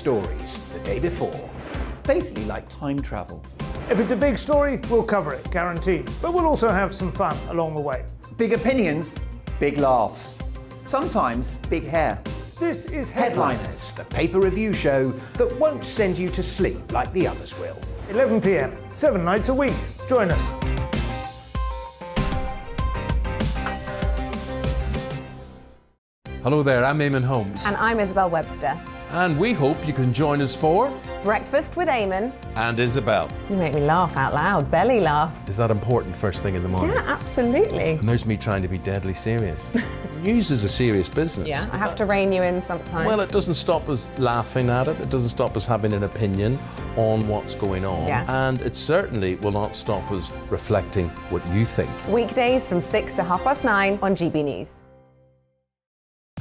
stories the day before. It's basically like time travel. If it's a big story, we'll cover it, guaranteed. But we'll also have some fun along the way. Big opinions, big laughs. Sometimes big hair. This is Headliners, the paper review show that won't send you to sleep like the others will. 11 p.m, 7 nights a week. Join us. Hello there, I'm Eamon Holmes. And I'm Isabel Webster. And we hope you can join us for Breakfast with Eamon. And Isabel. You make me laugh out loud, belly laugh. Is that important first thing in the morning? Yeah, absolutely. And there's me trying to be deadly serious. News is a serious business. Yeah, I have to rein you in sometimes. Well, it doesn't stop us laughing at it. It doesn't stop us having an opinion on what's going on. Yeah. And it certainly will not stop us reflecting what you think. Weekdays from 6 to 9:30 on GB News.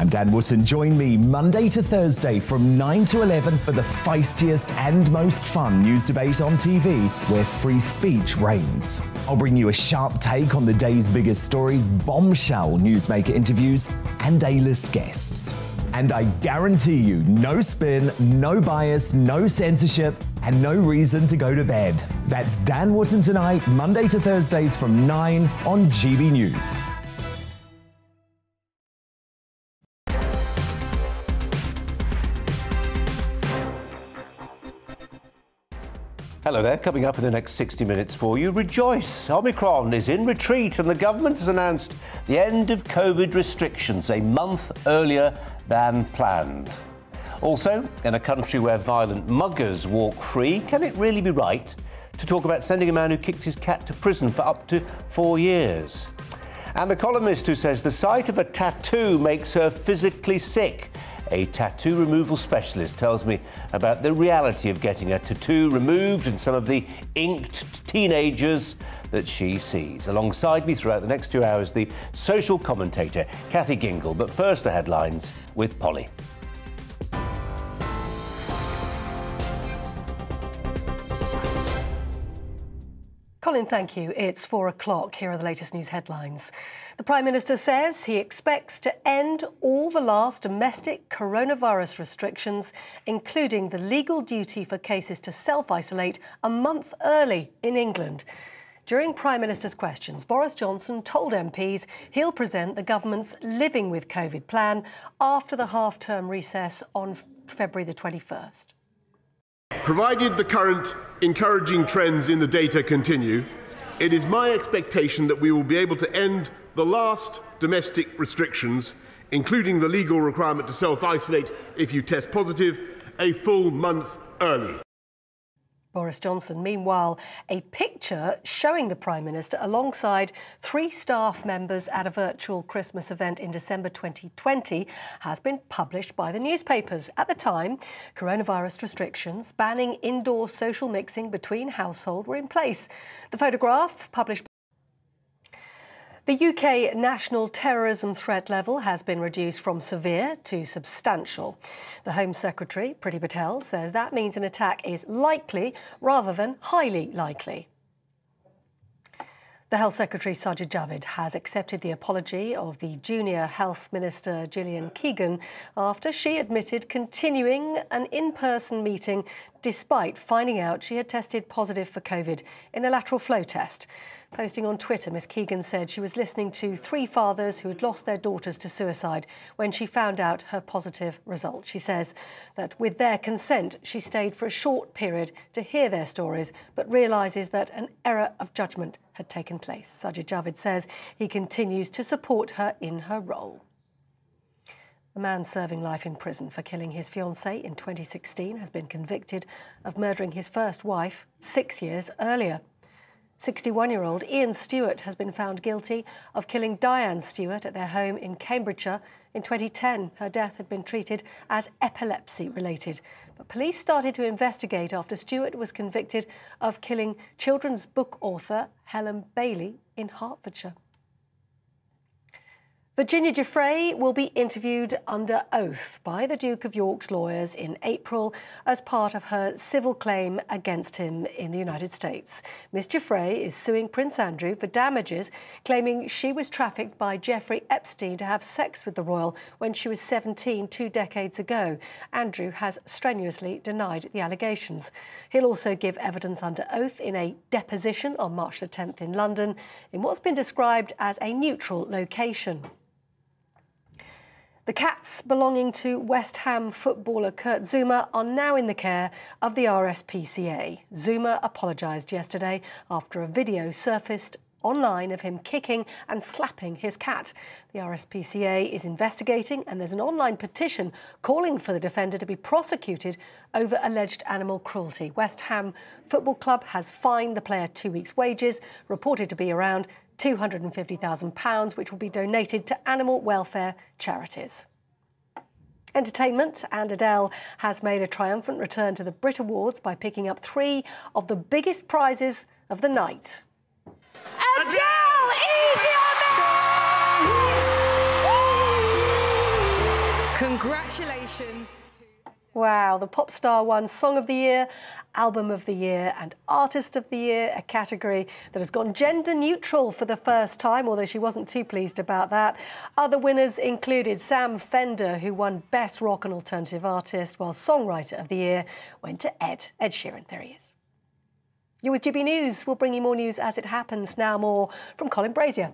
I'm Dan Wootton. Join me Monday to Thursday from 9 to 11 for the feistiest and most fun news debate on TV, where free speech reigns. I'll bring you a sharp take on the day's biggest stories, bombshell newsmaker interviews, and A-list guests. And I guarantee you, no spin, no bias, no censorship, and no reason to go to bed. That's Dan Wootton tonight, Monday to Thursdays from 9 on GB News. Hello there, coming up in the next 60 minutes for you. Rejoice! Omicron is in retreat and the government has announced the end of COVID restrictions a month earlier than planned. Also, in a country where violent muggers walk free, can it really be right to talk about sending a man who kicked his cat to prison for up to 4 years? And the columnist who says the sight of a tattoo makes her physically sick. A tattoo removal specialist tells me about the reality of getting a tattoo removed and some of the inked teenagers that she sees. Alongside me throughout the next 2 hours, the social commentator, Cathy Gingle. But first, the headlines with Polly. Colin, thank you. It's 4 o'clock. Here are the latest news headlines. The Prime Minister says he expects to end all the last domestic coronavirus restrictions, including the legal duty for cases to self-isolate a month early in England. During Prime Minister's questions, Boris Johnson told MPs he'll present the government's Living with COVID plan after the half-term recess on February the 21st. Provided the current encouraging trends in the data continue, it is my expectation that we will be able to end the last domestic restrictions, including the legal requirement to self-isolate if you test positive, a full month early. Boris Johnson. Meanwhile, a picture showing the Prime Minister alongside 3 staff members at a virtual Christmas event in December 2020 has been published by the newspapers. At the time, coronavirus restrictions banning indoor social mixing between households were in place. The photograph, published The UK national terrorism threat level has been reduced from severe to substantial. The Home Secretary, Priti Patel, says that means an attack is likely rather than highly likely. The Health Secretary, Sajid Javid, has accepted the apology of the junior Health Minister, Gillian Keegan, after she admitted continuing an in-person meeting despite finding out she had tested positive for COVID in a lateral flow test. Posting on Twitter, Ms Keegan said she was listening to 3 fathers who had lost their daughters to suicide when she found out her positive result. She says that with their consent, she stayed for a short period to hear their stories, but realises that an error of judgment had taken place. Sajid Javid says he continues to support her in her role. A man serving life in prison for killing his fiancée in 2016 has been convicted of murdering his first wife 6 years earlier. 61-year-old Ian Stewart has been found guilty of killing Diane Stewart at their home in Cambridgeshire in 2010. Her death had been treated as epilepsy-related. But police started to investigate after Stewart was convicted of killing children's book author Helen Bailey in Hertfordshire. Virginia Giuffre will be interviewed under oath by the Duke of York's lawyers in April as part of her civil claim against him in the United States. Miss Giuffre is suing Prince Andrew for damages, claiming she was trafficked by Jeffrey Epstein to have sex with the royal when she was 17 2 decades ago. Andrew has strenuously denied the allegations. He'll also give evidence under oath in a deposition on March the 10th in London, in what's been described as a neutral location. The cats belonging to West Ham footballer Kurt Zouma are now in the care of the RSPCA. Zouma apologised yesterday after a video surfaced online of him kicking and slapping his cat. The RSPCA is investigating, and there's an online petition calling for the defender to be prosecuted over alleged animal cruelty. West Ham Football Club has fined the player 2 weeks' wages, reported to be around £250,000, which will be donated to animal welfare charities. Entertainment, and Adele has made a triumphant return to the Brit Awards by picking up 3 of the biggest prizes of the night. Adele, easy on me! Congratulations. Wow, the pop star won Song of the Year, Album of the Year and Artist of the Year, a category that has gone gender neutral for the first time, although she wasn't too pleased about that. Other winners included Sam Fender, who won Best Rock and Alternative Artist, while Songwriter of the Year went to Ed Sheeran. There he is. You're with GB News. We'll bring you more news as it happens. Now more from Colin Brazier.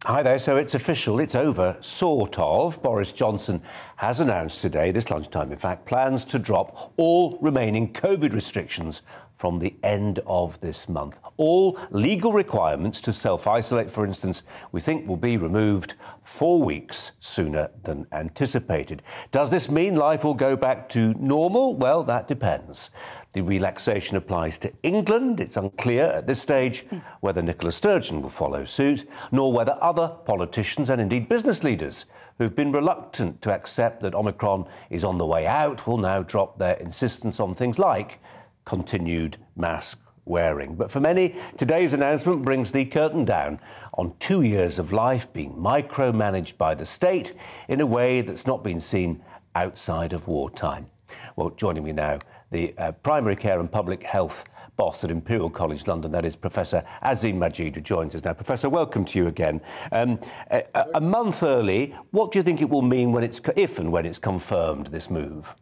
Hi there, so it's official, it's over, sort of. Boris Johnson has announced today, this lunchtime in fact, plans to drop all remaining COVID restrictions from the end of this month. All legal requirements to self-isolate, for instance, we think will be removed 4 weeks sooner than anticipated. Does this mean life will go back to normal? Well, that depends. The relaxation applies to England. It's unclear at this stage whether Nicola Sturgeon will follow suit, nor whether other politicians and indeed business leaders who've been reluctant to accept that Omicron is on the way out will now drop their insistence on things like continued mask wearing. But for many, today's announcement brings the curtain down on 2 years of life being micromanaged by the state in a way that's not been seen outside of wartime. Well, joining me now, the primary care and public health boss at Imperial College London, that is Professor Azim Majid, who joins us now. Professor, welcome to you again. A month early, what do you think it will mean when it's, if and when it's confirmed, this move?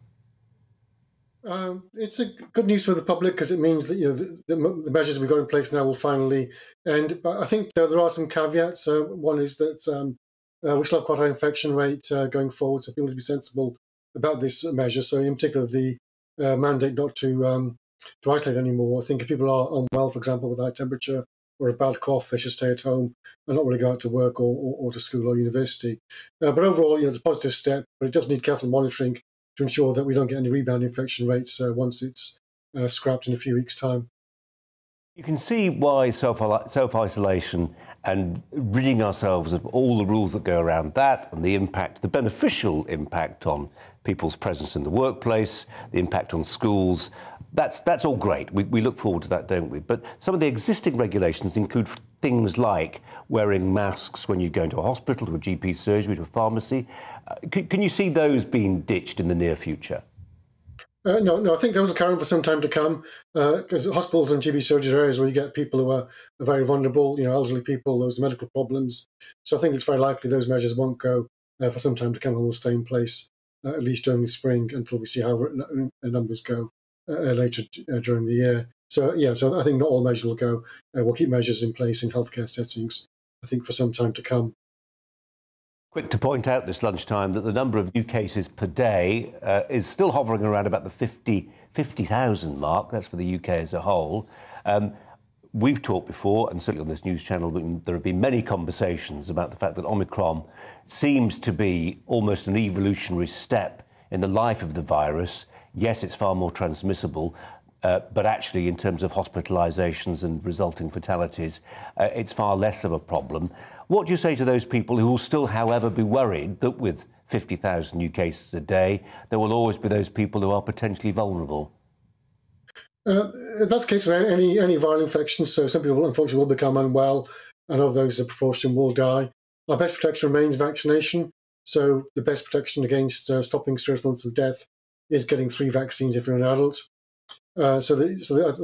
It's a good news for the public because it means that the measures we've got in place now will finally end. But I think there are some caveats. One is that we still have quite a high infection rate going forward, so people need to be sensible about this measure. So in particular, the mandate not to isolate anymore. I think if people are unwell, for example, with high temperature or a bad cough, they should stay at home and not really go out to work or to school or university. But overall, it's a positive step, but it does need careful monitoring to ensure that we don't get any rebound infection rates once it's scrapped in a few weeks' time. You can see why self-isolation and ridding ourselves of all the rules that go around that and the impact, the beneficial impact on people's presence in the workplace, the impact on schools, that's all great. We look forward to that, don't we? But some of the existing regulations include things like wearing masks when you go into a hospital, to a GP surgery, to a pharmacy. Can you see those being ditched in the near future? No, I think those will carry on for some time to come because hospitals and GP surgeries are areas where you get people who are very vulnerable, elderly people, those medical problems. So I think it's very likely those measures won't go for some time to come and will stay in place at least during the spring until we see how numbers go later during the year. So I think not all measures will go. We'll keep measures in place in healthcare settings, I think, for some time to come. Quick to point out this lunchtime that the number of new cases per day is still hovering around about the 50,000 mark. That's for the UK as a whole. We've talked before, and certainly on this news channel, there have been many conversations about the fact that Omicron seems to be almost an evolutionary step in the life of the virus. Yes, it's far more transmissible, but actually in terms of hospitalisations and resulting fatalities, it's far less of a problem. What do you say to those people who will still, however, be worried that with 50,000 new cases a day, there will always be those people who are potentially vulnerable. That's the case with any viral infection. So some people, unfortunately, will become unwell, and of those, a proportion will die. Our best protection remains vaccination. So the best protection against stopping serious illness and death is getting 3 vaccines if you're an adult. So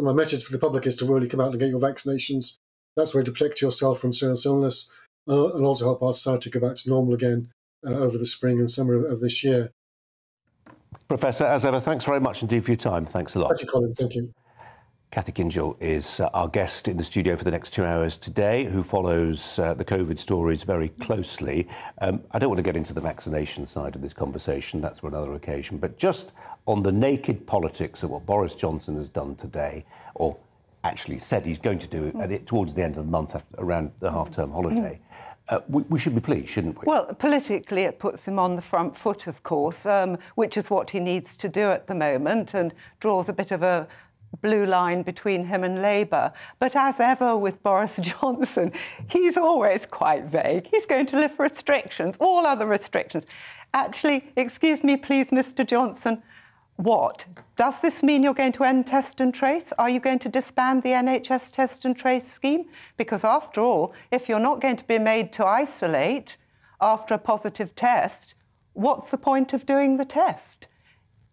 my message for the public is to really come out and get your vaccinations. That's a way to protect yourself from serious illness and also help our society go back to normal again over the spring and summer of this year. Professor, as ever, thanks very much indeed for your time. Thanks a lot. Thank you, Colin. Thank you. Kathy Kingill is our guest in the studio for the next 2 hours today, who follows the COVID stories very closely. I don't want to get into the vaccination side of this conversation, that's for another occasion, but just on the naked politics of what Boris Johnson has done today, or actually said he's going to do towards the end of the month, around the half-term holiday. We should be pleased, shouldn't we? Well, politically, it puts him on the front foot, of course, which is what he needs to do at the moment, and draws a bit of a blue line between him and Labour. But as ever with Boris Johnson, he's always quite vague. He's going to lift restrictions, all other restrictions. Actually, excuse me, please, Mr. Johnson, what? Does this mean you're going to end test and trace? Are you going to disband the NHS test and trace scheme? Because after all, if you're not going to be made to isolate after a positive test, what's the point of doing the test?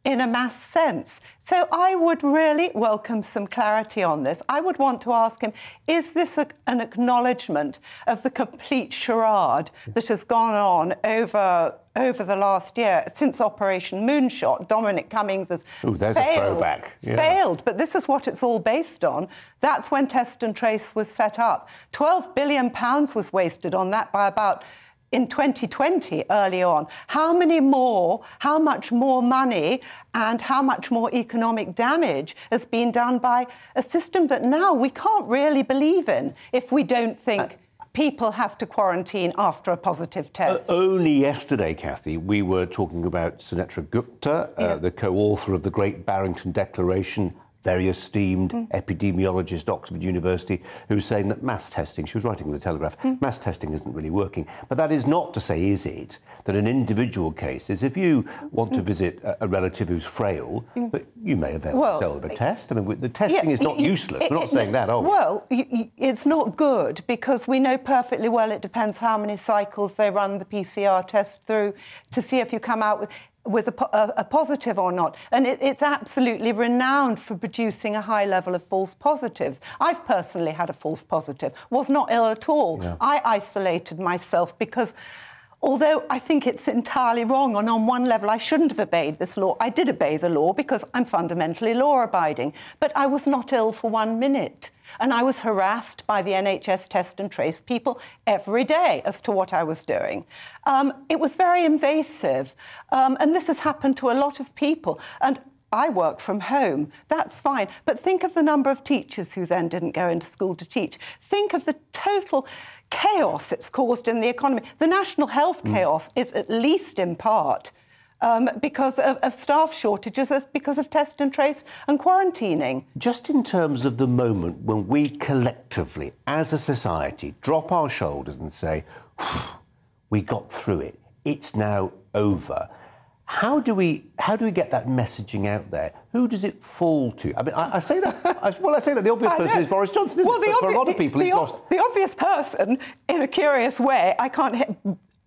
In a mass sense. So I would really welcome some clarity on this. I would want to ask him, is this an acknowledgement of the complete charade that has gone on over the last year since Operation Moonshot? Dominic Cummings has failed, but this is what it's all based on. That's when Test and Trace was set up. £12 billion was wasted on that by about in 2020, early on. How much more money and how much more economic damage has been done by a system that now we can't really believe in if we don't think people have to quarantine after a positive test? Only yesterday, Kathy, we were talking about Sunetra Gupta, the co-author of the Great Barrington Declaration, very esteemed epidemiologist, Oxford University, who's saying that mass testing, she was writing in the Telegraph, mass testing isn't really working. But that is not to say, is it, that in individual cases, if you want to visit a relative who's frail, that you may avail yourself of a test. I mean, the testing is not useless. We're not saying that, are we? Well, it's not good because we know perfectly well it depends how many cycles they run the PCR test through to see if you come out with a positive or not. And it's absolutely renowned for producing a high level of false positives. I've personally had a false positive, was not ill at all. Yeah. I isolated myself because although I think it's entirely wrong, and on one level I shouldn't have obeyed this law, I did obey the law because I'm fundamentally law-abiding, but I was not ill for 1 minute. And I was harassed by the NHS Test and Trace people every day as to what I was doing. It was very invasive, and this has happened to a lot of people. And I work from home, that's fine. But think of the number of teachers who then didn't go into school to teach. Think of the total chaos it's caused in the economy. The national health chaos is at least in part because of staff shortages, because of test and trace and quarantining. Just in terms of the moment when we collectively, as a society, drop our shoulders and say, we got through it, it's now over. How do we get that messaging out there? Who does it fall to? I mean, I say that. I say that the obvious person is Boris Johnson. Isn't it? For a lot of people, he's lost. The obvious person, in a curious way, I can't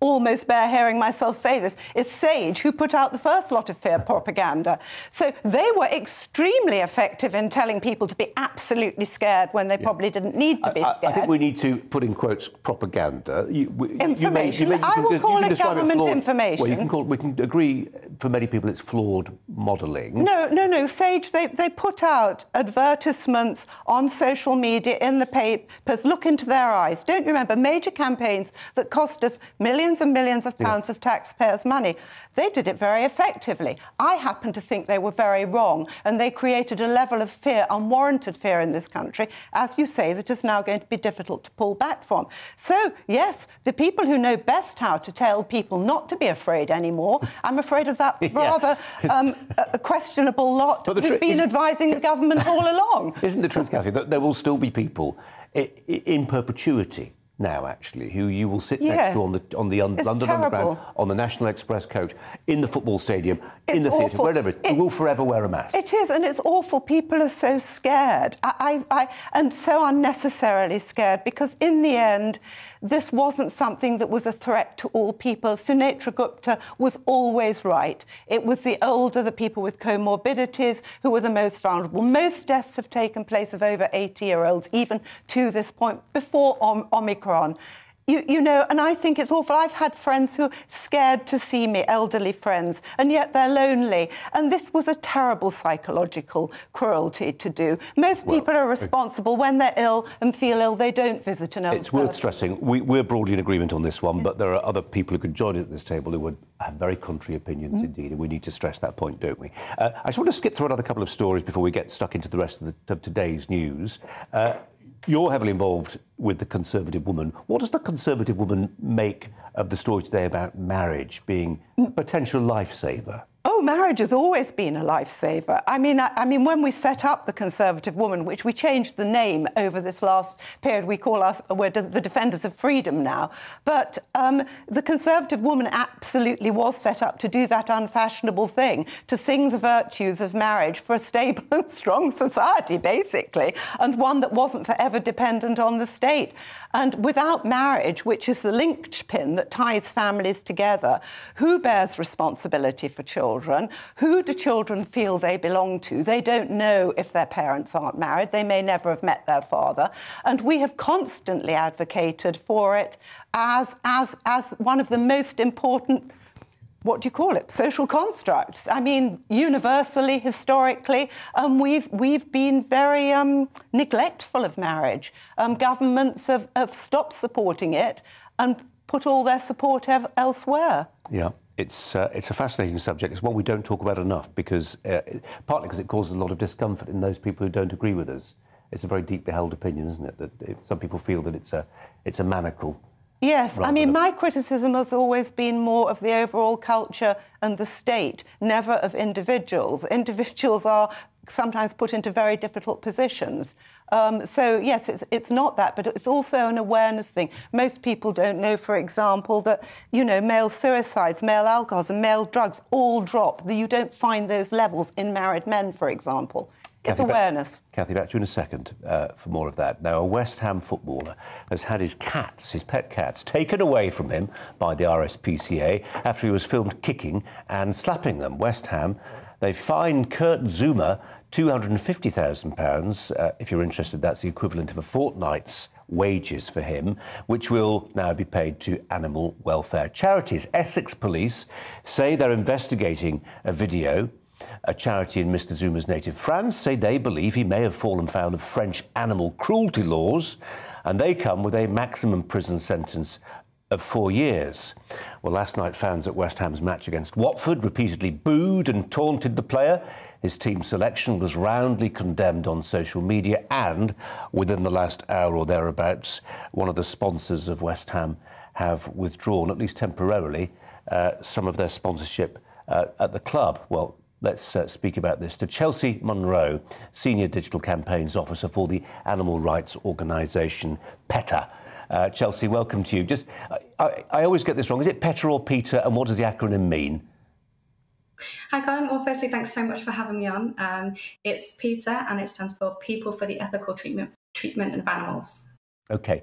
almost bear hearing myself say this, is Sage, who put out the first lot of fear propaganda. So they were extremely effective in telling people to be absolutely scared when they probably didn't need to be scared. I think we need to put in quotes propaganda. Information. I will call it government information. Well, we can agree for many people it's flawed modelling. No. Sage, they put out advertisements on social media, in the papers. Look into their eyes. Don't you remember major campaigns that cost us millions and millions of pounds of taxpayers' money? They did it very effectively. I happen to think they were very wrong, and they created a level of fear, unwarranted fear in this country, as you say, that is now going to be difficult to pull back from. So, yes, the people who know best how to tell people not to be afraid anymore, I'm afraid of that rather questionable lot who've been advising the government all along. Isn't the truth, Kathy, that there will still be people in perpetuity now, actually, who you will sit next to on the London Underground, on the National Express coach, in the football stadium, in the theatre, wherever. You will forever wear a mask. It is, and it's awful. People are so scared, and so unnecessarily scared, because in the end, this wasn't something that was a threat to all people. Sunetra Gupta was always right. It was the older, the people with comorbidities, who were the most vulnerable. Most deaths have taken place of over 80-year-olds, even to this point, before Omicron. You know, and I think it's awful. I've had friends who are scared to see me, elderly friends, and yet they're lonely. And this was a terrible psychological cruelty to do. Most people are responsible when they're ill and feel ill. They don't visit an old person. It's worth stressing. We're broadly in agreement on this one, but there are other people who could join us at this table who would have very contrary opinions indeed, and we need to stress that point, don't we? I just want to skip through another couple of stories before we get stuck into the rest of today's news. You're heavily involved with the Conservative Woman. What does the Conservative Woman make of the story today about marriage being a potential lifesaver? Oh, marriage has always been a lifesaver. I mean, when we set up the Conservative Woman, which we changed the name over this last period, we're the Defenders of Freedom now. But the Conservative Woman absolutely was set up to do that unfashionable thing, to sing the virtues of marriage for a stable and strong society, basically, and one that wasn't forever dependent on the state. And without marriage, which is the linchpin that ties families together, who bears responsibility for children? Who do children feel they belong to? They don't know if their parents aren't married. They may never have met their father. And we have constantly advocated for it as one of the most important, what do you call it, social constructs. I mean, universally, historically, we've been very neglectful of marriage. Governments have stopped supporting it and put all their support elsewhere. Yeah. It's a fascinating subject. It's one we don't talk about enough, because partly because it causes a lot of discomfort in those people who don't agree with us. It's a very deeply held opinion, isn't it? That some people feel that it's a manacle. Yes, I mean, my criticism has always been more of the overall culture and the state, never of individuals. Individuals are sometimes put into very difficult positions. So, yes, it's not that, but it's also an awareness thing. Most people don't know, for example, that, you know, male suicides, male alcoholism, male drugs all drop. You don't find those levels in married men, for example. It's awareness. Kathy, back to you in a second for more of that. Now, a West Ham footballer has had his pet cats, taken away from him by the RSPCA after he was filmed kicking and slapping them. West Ham, they fined Kurt Zouma £250,000. If you're interested, that's the equivalent of a fortnight's wages for him, which will now be paid to animal welfare charities. Essex police say they're investigating a video. A charity in Mr. Zouma's native France say they believe he may have fallen foul of French animal cruelty laws, and they come with a maximum prison sentence of 4 years. Well, last night, fans at West Ham's match against Watford repeatedly booed and taunted the player. His team selection was roundly condemned on social media, and within the last hour or thereabouts, one of the sponsors of West Ham have withdrawn, at least temporarily, some of their sponsorship at the club. Well, let's speak about this to Chelsea Munro, Senior Digital Campaigns Officer for the animal rights organisation PETA. Chelsea, welcome to you. Just, I always get this wrong. Is it PETA or PETA, and what does the acronym mean? Hi, Colin. Well, firstly, thanks so much for having me on. It's PETA, and it stands for People for the Ethical Treatment of Animals. OK.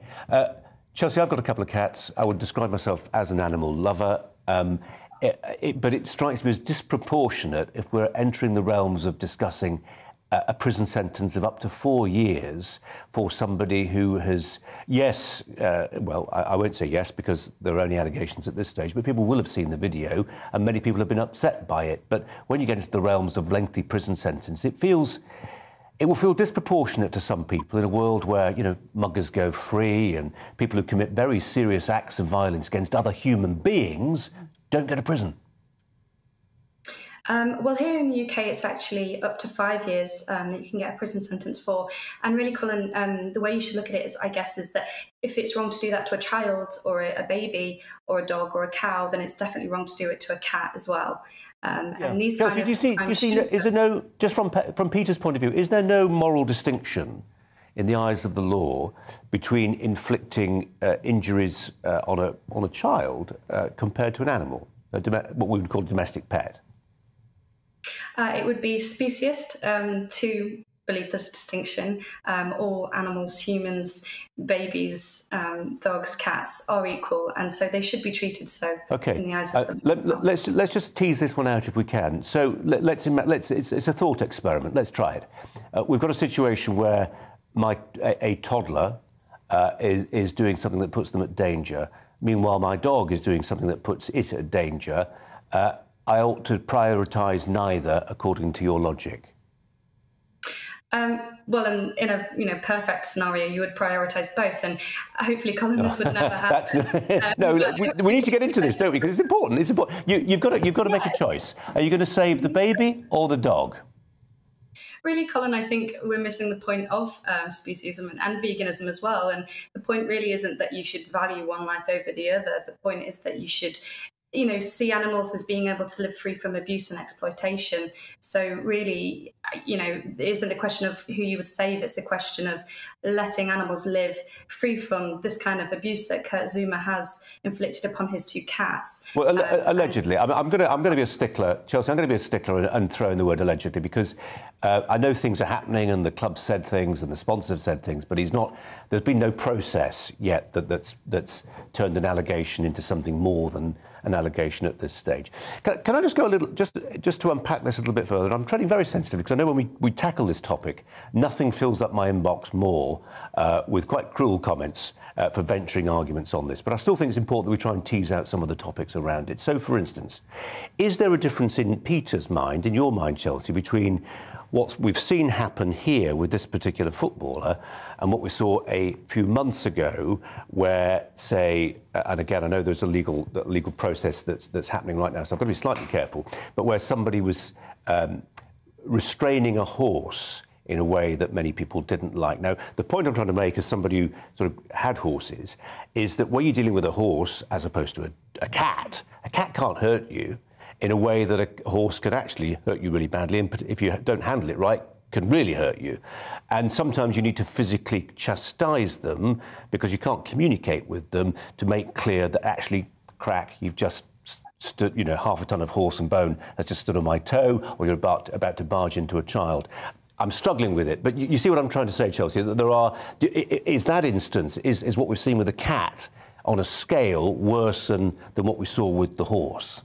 Chelsea, I've got a couple of cats. I would describe myself as an animal lover. But it strikes me as disproportionate if we're entering the realms of discussing a prison sentence of up to 4 years for somebody who has, well, I won't say yes because there are only allegations at this stage, but people will have seen the video and many people have been upset by it. But when you get into the realms of lengthy prison sentence, it will feel disproportionate to some people in a world where, you know, muggers go free and people who commit very serious acts of violence against other human beings don't go to prison. Well, here in the UK, it's actually up to 5 years that you can get a prison sentence for. And really, Colin, the way you should look at it is, I guess, is that if it's wrong to do that to a child or a baby or a dog or a cow, then it's definitely wrong to do it to a cat as well. And these do you see, is there no, just from Peter's point of view, is there no moral distinction in the eyes of the law between inflicting injuries on a child compared to an animal, what we would call a domestic pet? It would be speciest to believe there's a distinction. All animals, humans, babies, dogs, cats are equal, and so they should be treated so in the eyes of the let's just tease this one out if we can. So it's a thought experiment. Let's try it. We've got a situation where a toddler is doing something that puts them at danger. Meanwhile, my dog is doing something that puts it at danger. I ought to prioritise neither, according to your logic. Well, in a perfect scenario, you would prioritise both, and hopefully, Colin, this would never happen. We need to get into this, don't we? Because it's important. It's important. You've got to make a choice. Are you going to save the baby or the dog? Really, Colin, I think we're missing the point of speciesism and veganism as well. And the point really isn't that you should value one life over the other. The point is that you should, see animals as being able to live free from abuse and exploitation. So really, it isn't a question of who you would save. It's a question of letting animals live free from this kind of abuse that Kurt Zuma has inflicted upon his two cats. Well, allegedly. I'm going to be a stickler, Chelsea. I'm going to be a stickler and throw in the word allegedly, because I know things are happening and the club said things and the sponsors have said things, but there's been no process yet that's turned an allegation into something more than an allegation at this stage. Can I just go a little, just to unpack this a little bit further? And I'm treading very sensitive, because I know when we tackle this topic, nothing fills up my inbox more with quite cruel comments for venturing arguments on this. But I still think it's important that we try and tease out some of the topics around it. So, for instance, is there a difference in Peter's mind, in your mind, Chelsea, between what we've seen happen here with this particular footballer and what we saw a few months ago where, say, and again, I know there's a legal process that's happening right now, so I've got to be slightly careful, but where somebody was restraining a horse in a way that many people didn't like. Now, the point I'm trying to make as somebody who sort of had horses is that when you're dealing with a horse as opposed to a cat can't hurt you in a way that a horse can actually hurt you really badly, and if you don't handle it right, can really hurt you. And sometimes you need to physically chastise them because you can't communicate with them to make clear that actually, crack, you've just stood, half a ton of horse and bone has just stood on my toe, or you're about to barge into a child. I'm struggling with it, but you see what I'm trying to say, Chelsea, that is that instance, is what we've seen with the cat on a scale worse than what we saw with the horse?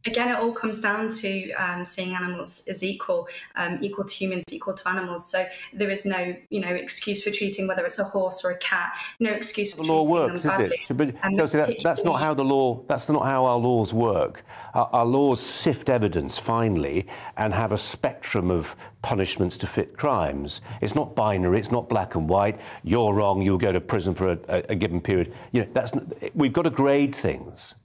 Again, it all comes down to seeing animals as equal to humans, equal to animals. So there is no, excuse for treating, whether it's a horse or a cat, no excuse for treating them badly. But Chelsea, that's not how that's not how our laws work. Our laws sift evidence finely and have a spectrum of punishments to fit crimes. It's not binary. It's not black and white. You're wrong. You'll go to prison for a given period. We've got to grade things.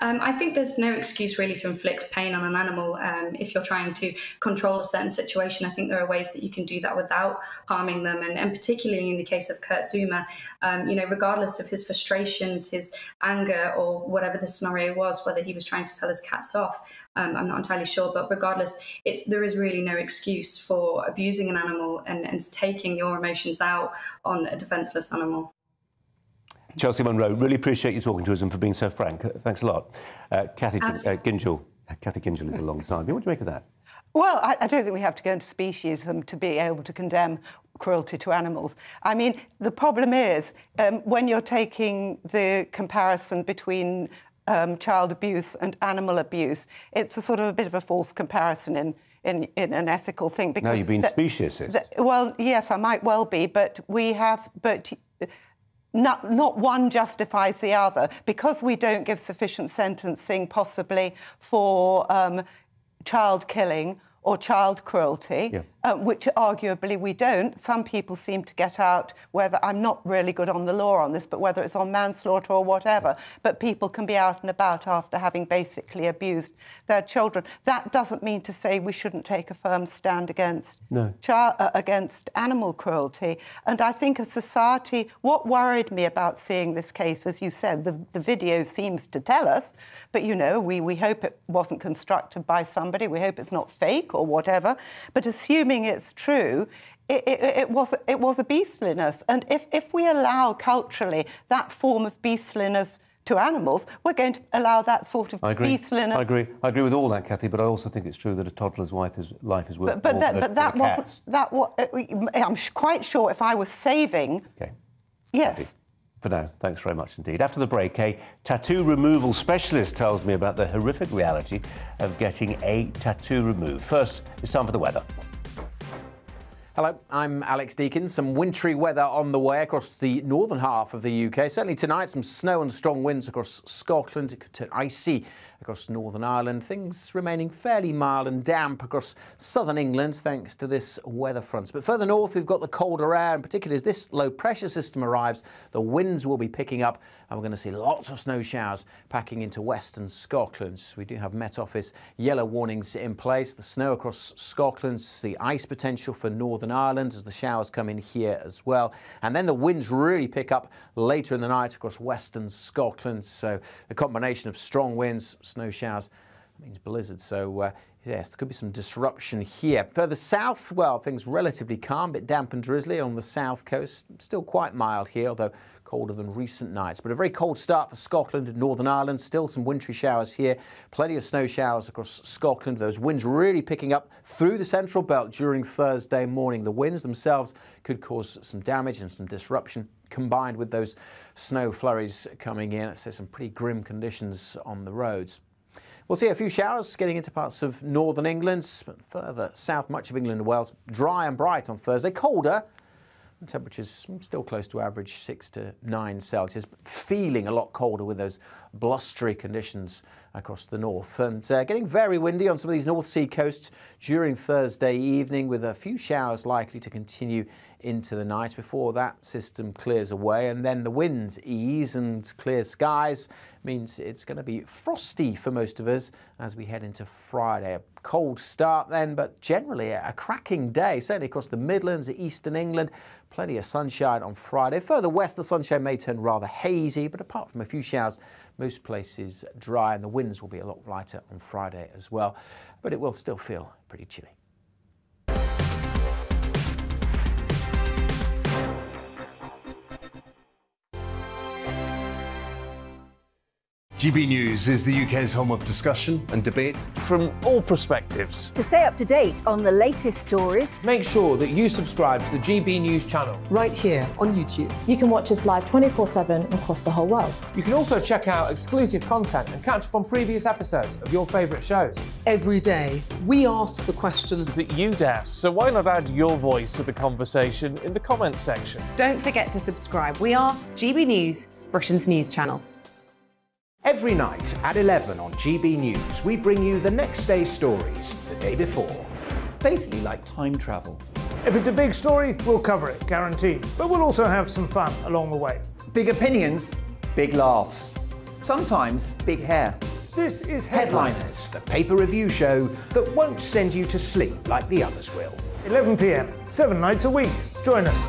I think there's no excuse really to inflict pain on an animal if you're trying to control a certain situation. I think there are ways that you can do that without harming them, and particularly in the case of Kurt Zuma, regardless of his frustrations, his anger, or whatever the scenario was, whether he was trying to tell his cats off, I'm not entirely sure, but regardless, there is really no excuse for abusing an animal and taking your emotions out on a defenceless animal. Chelsea Munro, really appreciate you talking to us and for being so frank. Thanks a lot. Cathy Gingell. Cathy Gingell is a long time. What do you make of that? Well, I don't think we have to go into speciesism to be able to condemn cruelty to animals. I mean, the problem is when you're taking the comparison between child abuse and animal abuse, it's a sort of a bit of a false comparison in an ethical thing. Because now you've been speciesist. Well, yes, I might well be, but not one justifies the other. Because we don't give sufficient sentencing possibly for child killing or child cruelty, which arguably we don't. Some people seem to get out, whether, I'm not really good on the law on this, but whether it's on manslaughter or whatever, but people can be out and about after having basically abused their children. That doesn't mean to say we shouldn't take a firm stand against animal cruelty. And I think as society, what worried me about seeing this case, as you said, the video seems to tell us, but, we hope it wasn't constructed by somebody, we hope it's not fake or whatever, but assuming assuming it's true, it was a beastliness. And if we allow culturally that form of beastliness to animals, we're going to allow that sort of beastliness. I agree with all that, Kathy, but I also think it's true that a toddler's life is worth more than that wasn't that what I'm quite sure if I was saving. Okay. Yes. Kathy, for now, thanks very much indeed. After the break, a tattoo removal specialist tells me about the horrific reality of getting a tattoo removed. First, it's time for the weather. Hello, I'm Alex Deakin. Some wintry weather on the way across the northern half of the UK. Certainly tonight, some snow and strong winds across Scotland. It could turn icy across Northern Ireland. Things remaining fairly mild and damp across southern England thanks to this weather front. But further north, we've got the colder air, and particularly as this low pressure system arrives, the winds will be picking up, and we're going to see lots of snow showers packing into western Scotland. We do have Met Office yellow warnings in place. The snow across Scotland, the ice potential for Northern Ireland as the showers come in here as well. And then the winds really pick up later in the night across western Scotland. So the combination of strong winds, snow showers, means blizzard. So yes, there could be some disruption here. Further south, well, things relatively calm, a bit damp and drizzly on the south coast. Still quite mild here, although colder than recent nights. But a very cold start for Scotland and Northern Ireland. Still some wintry showers here. Plenty of snow showers across Scotland. Those winds really picking up through the central belt during Thursday morning. The winds themselves could cause some damage and some disruption, combined with those snow flurries coming in. So some pretty grim conditions on the roads. We'll see a few showers getting into parts of northern England, but further south, much of England and Wales, dry and bright on Thursday. Colder. Temperatures still close to average 6 to 9 Celsius, but feeling a lot colder with those blustery conditions across the north. And getting very windy on some of these North Sea coasts during Thursday evening, with a few showers likely to continue into the night before that system clears away. And then the winds ease and clear skies means it's going to be frosty for most of us as we head into Friday. A cold start then, but generally a cracking day, certainly across the Midlands, eastern England. Plenty of sunshine on Friday. Further west, the sunshine may turn rather hazy, but apart from a few showers, most places dry, and the winds will be a lot lighter on Friday as well. But it will still feel pretty chilly. GB News is the UK's home of discussion and debate from all perspectives. To stay up to date on the latest stories, make sure that you subscribe to the GB News channel right here on YouTube. You can watch us live 24/7 across the whole world. You can also check out exclusive content and catch up on previous episodes of your favourite shows. Every day, we ask the questions that you'd ask, so why not add your voice to the conversation in the comments section? Don't forget to subscribe. We are GB News, Britain's news channel. Every night at 11 on GB News, we bring you the next day's stories the day before. It's basically like time travel. If it's a big story, we'll cover it, guaranteed. But we'll also have some fun along the way. Big opinions, big laughs. Sometimes big hair. This is Headliners, the paper review show that won't send you to sleep like the others will. 11 p.m, 7 nights a week. Join us.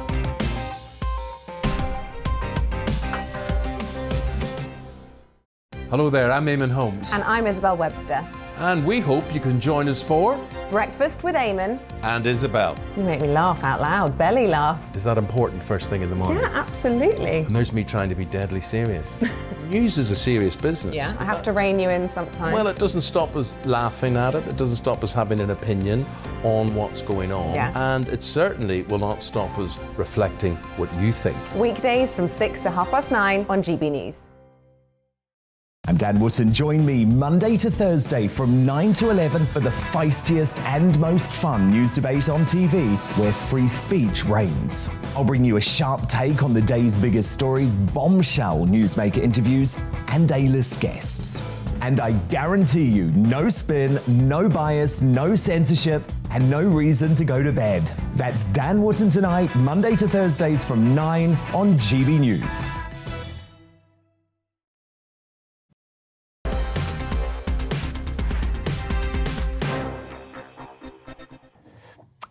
Hello there, I'm Eamon Holmes. And I'm Isabel Webster. And we hope you can join us for Breakfast with Eamon and Isabel. You make me laugh out loud, belly laugh. Is that important first thing in the morning? Yeah, absolutely. And there's me trying to be deadly serious. News is a serious business. Yeah, I have to rein you in sometimes. Well, it doesn't stop us laughing at it. It doesn't stop us having an opinion on what's going on. Yeah. And it certainly will not stop us reflecting what you think. Weekdays from 6 to 9:30 on GB News. I'm Dan Wootton. Join me Monday to Thursday from 9 to 11 for the feistiest and most fun news debate on TV, where free speech reigns. I'll bring you a sharp take on the day's biggest stories, bombshell newsmaker interviews, and A-list guests. And I guarantee you, no spin, no bias, no censorship, and no reason to go to bed. That's Dan Wootton tonight, Monday to Thursdays from 9 on GB News.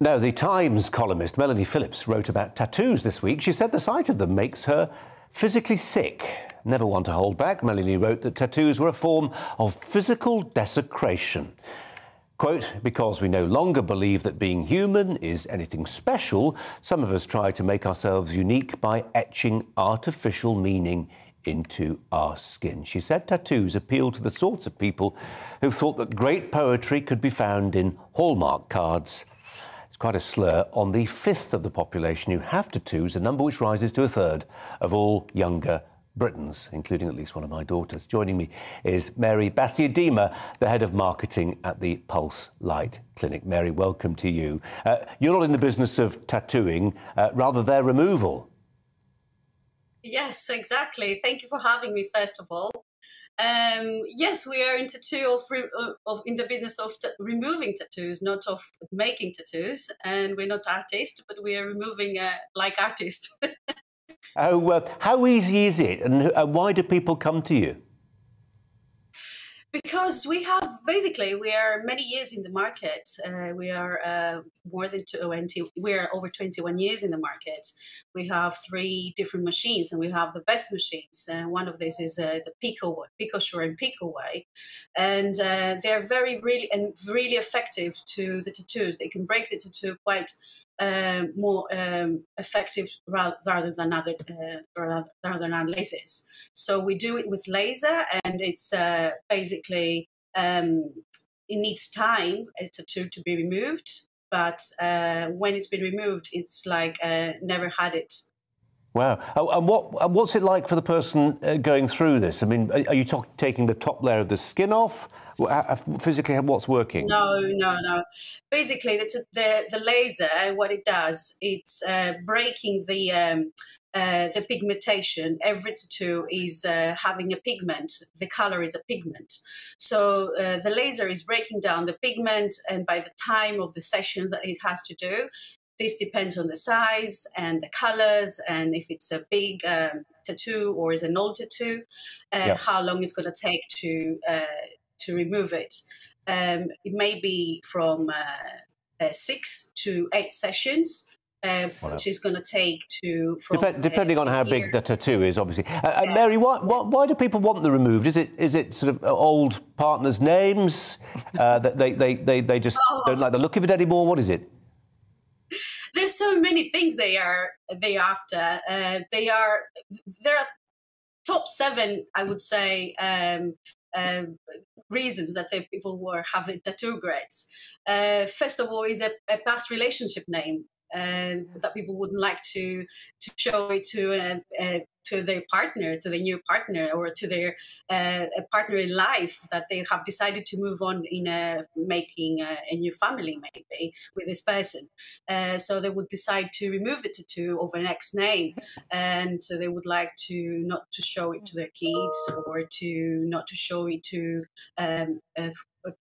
Now, the Times columnist Melanie Phillips wrote about tattoos this week. She said the sight of them makes her physically sick. Never one to hold back, Melanie wrote that tattoos were a form of physical desecration. Quote, because we no longer believe that being human is anything special, some of us try to make ourselves unique by etching artificial meaning into our skin. She said tattoos appeal to the sorts of people who thought that great poetry could be found in Hallmark cards. It's quite a slur on the fifth of the population who have tattoos, a number which rises to a third of all younger Britons, including at least one of my daughters. Joining me is Mary Bastiadima, the head of marketing at the Pulse Light Clinic. Mary, welcome to you. You're not in the business of tattooing, rather their removal. Yes, exactly. Thank you for having me, first of all. Yes, we are in in the business of removing tattoos, not of making tattoos. And we're not artists, but we are removing like artists. Oh, how easy is it, and why do people come to you? Because we are many years in the market. We are more than 20. We are over 21 years in the market. We have 3 different machines, and we have the best machines. One of these is the PicoSure and PicoWay, and they're really effective to the tattoos. They can break the tattoo quite more effective rather than lasers. So we do it with laser, and it's basically it needs time a tattoo to be removed. But when it's been removed, it's like never had it. Wow. And what's it like for the person going through this? I mean, are you taking the top layer of the skin off? Physically, what's working? No. Basically, the laser, what it does, it's breaking the pigmentation. Every tattoo is having a pigment. The color is a pigment. So the laser is breaking down the pigment, and by the time of the sessions that it has to do, this depends on the size and the colors, and if it's a big tattoo or is an old tattoo, how long it's going to take to remove it. It may be from 6 to 8 sessions, which is going to take depending on how big the tattoo is, obviously. Mary, why do people want them removed? Is it sort of old partners' names that they just don't like the look of it anymore? What is it? There's so many things they are after. There are top 7, I would say, reasons that people were having tattoo regrets. First of all, is a past relationship name that people wouldn't like to show it to their partner, to their new partner, or to their partner in life that they have decided to move on in making a new family, maybe, with this person. So they would decide to remove the tattoo of an ex name, and so they would like to not to show it to their kids, or not to show it to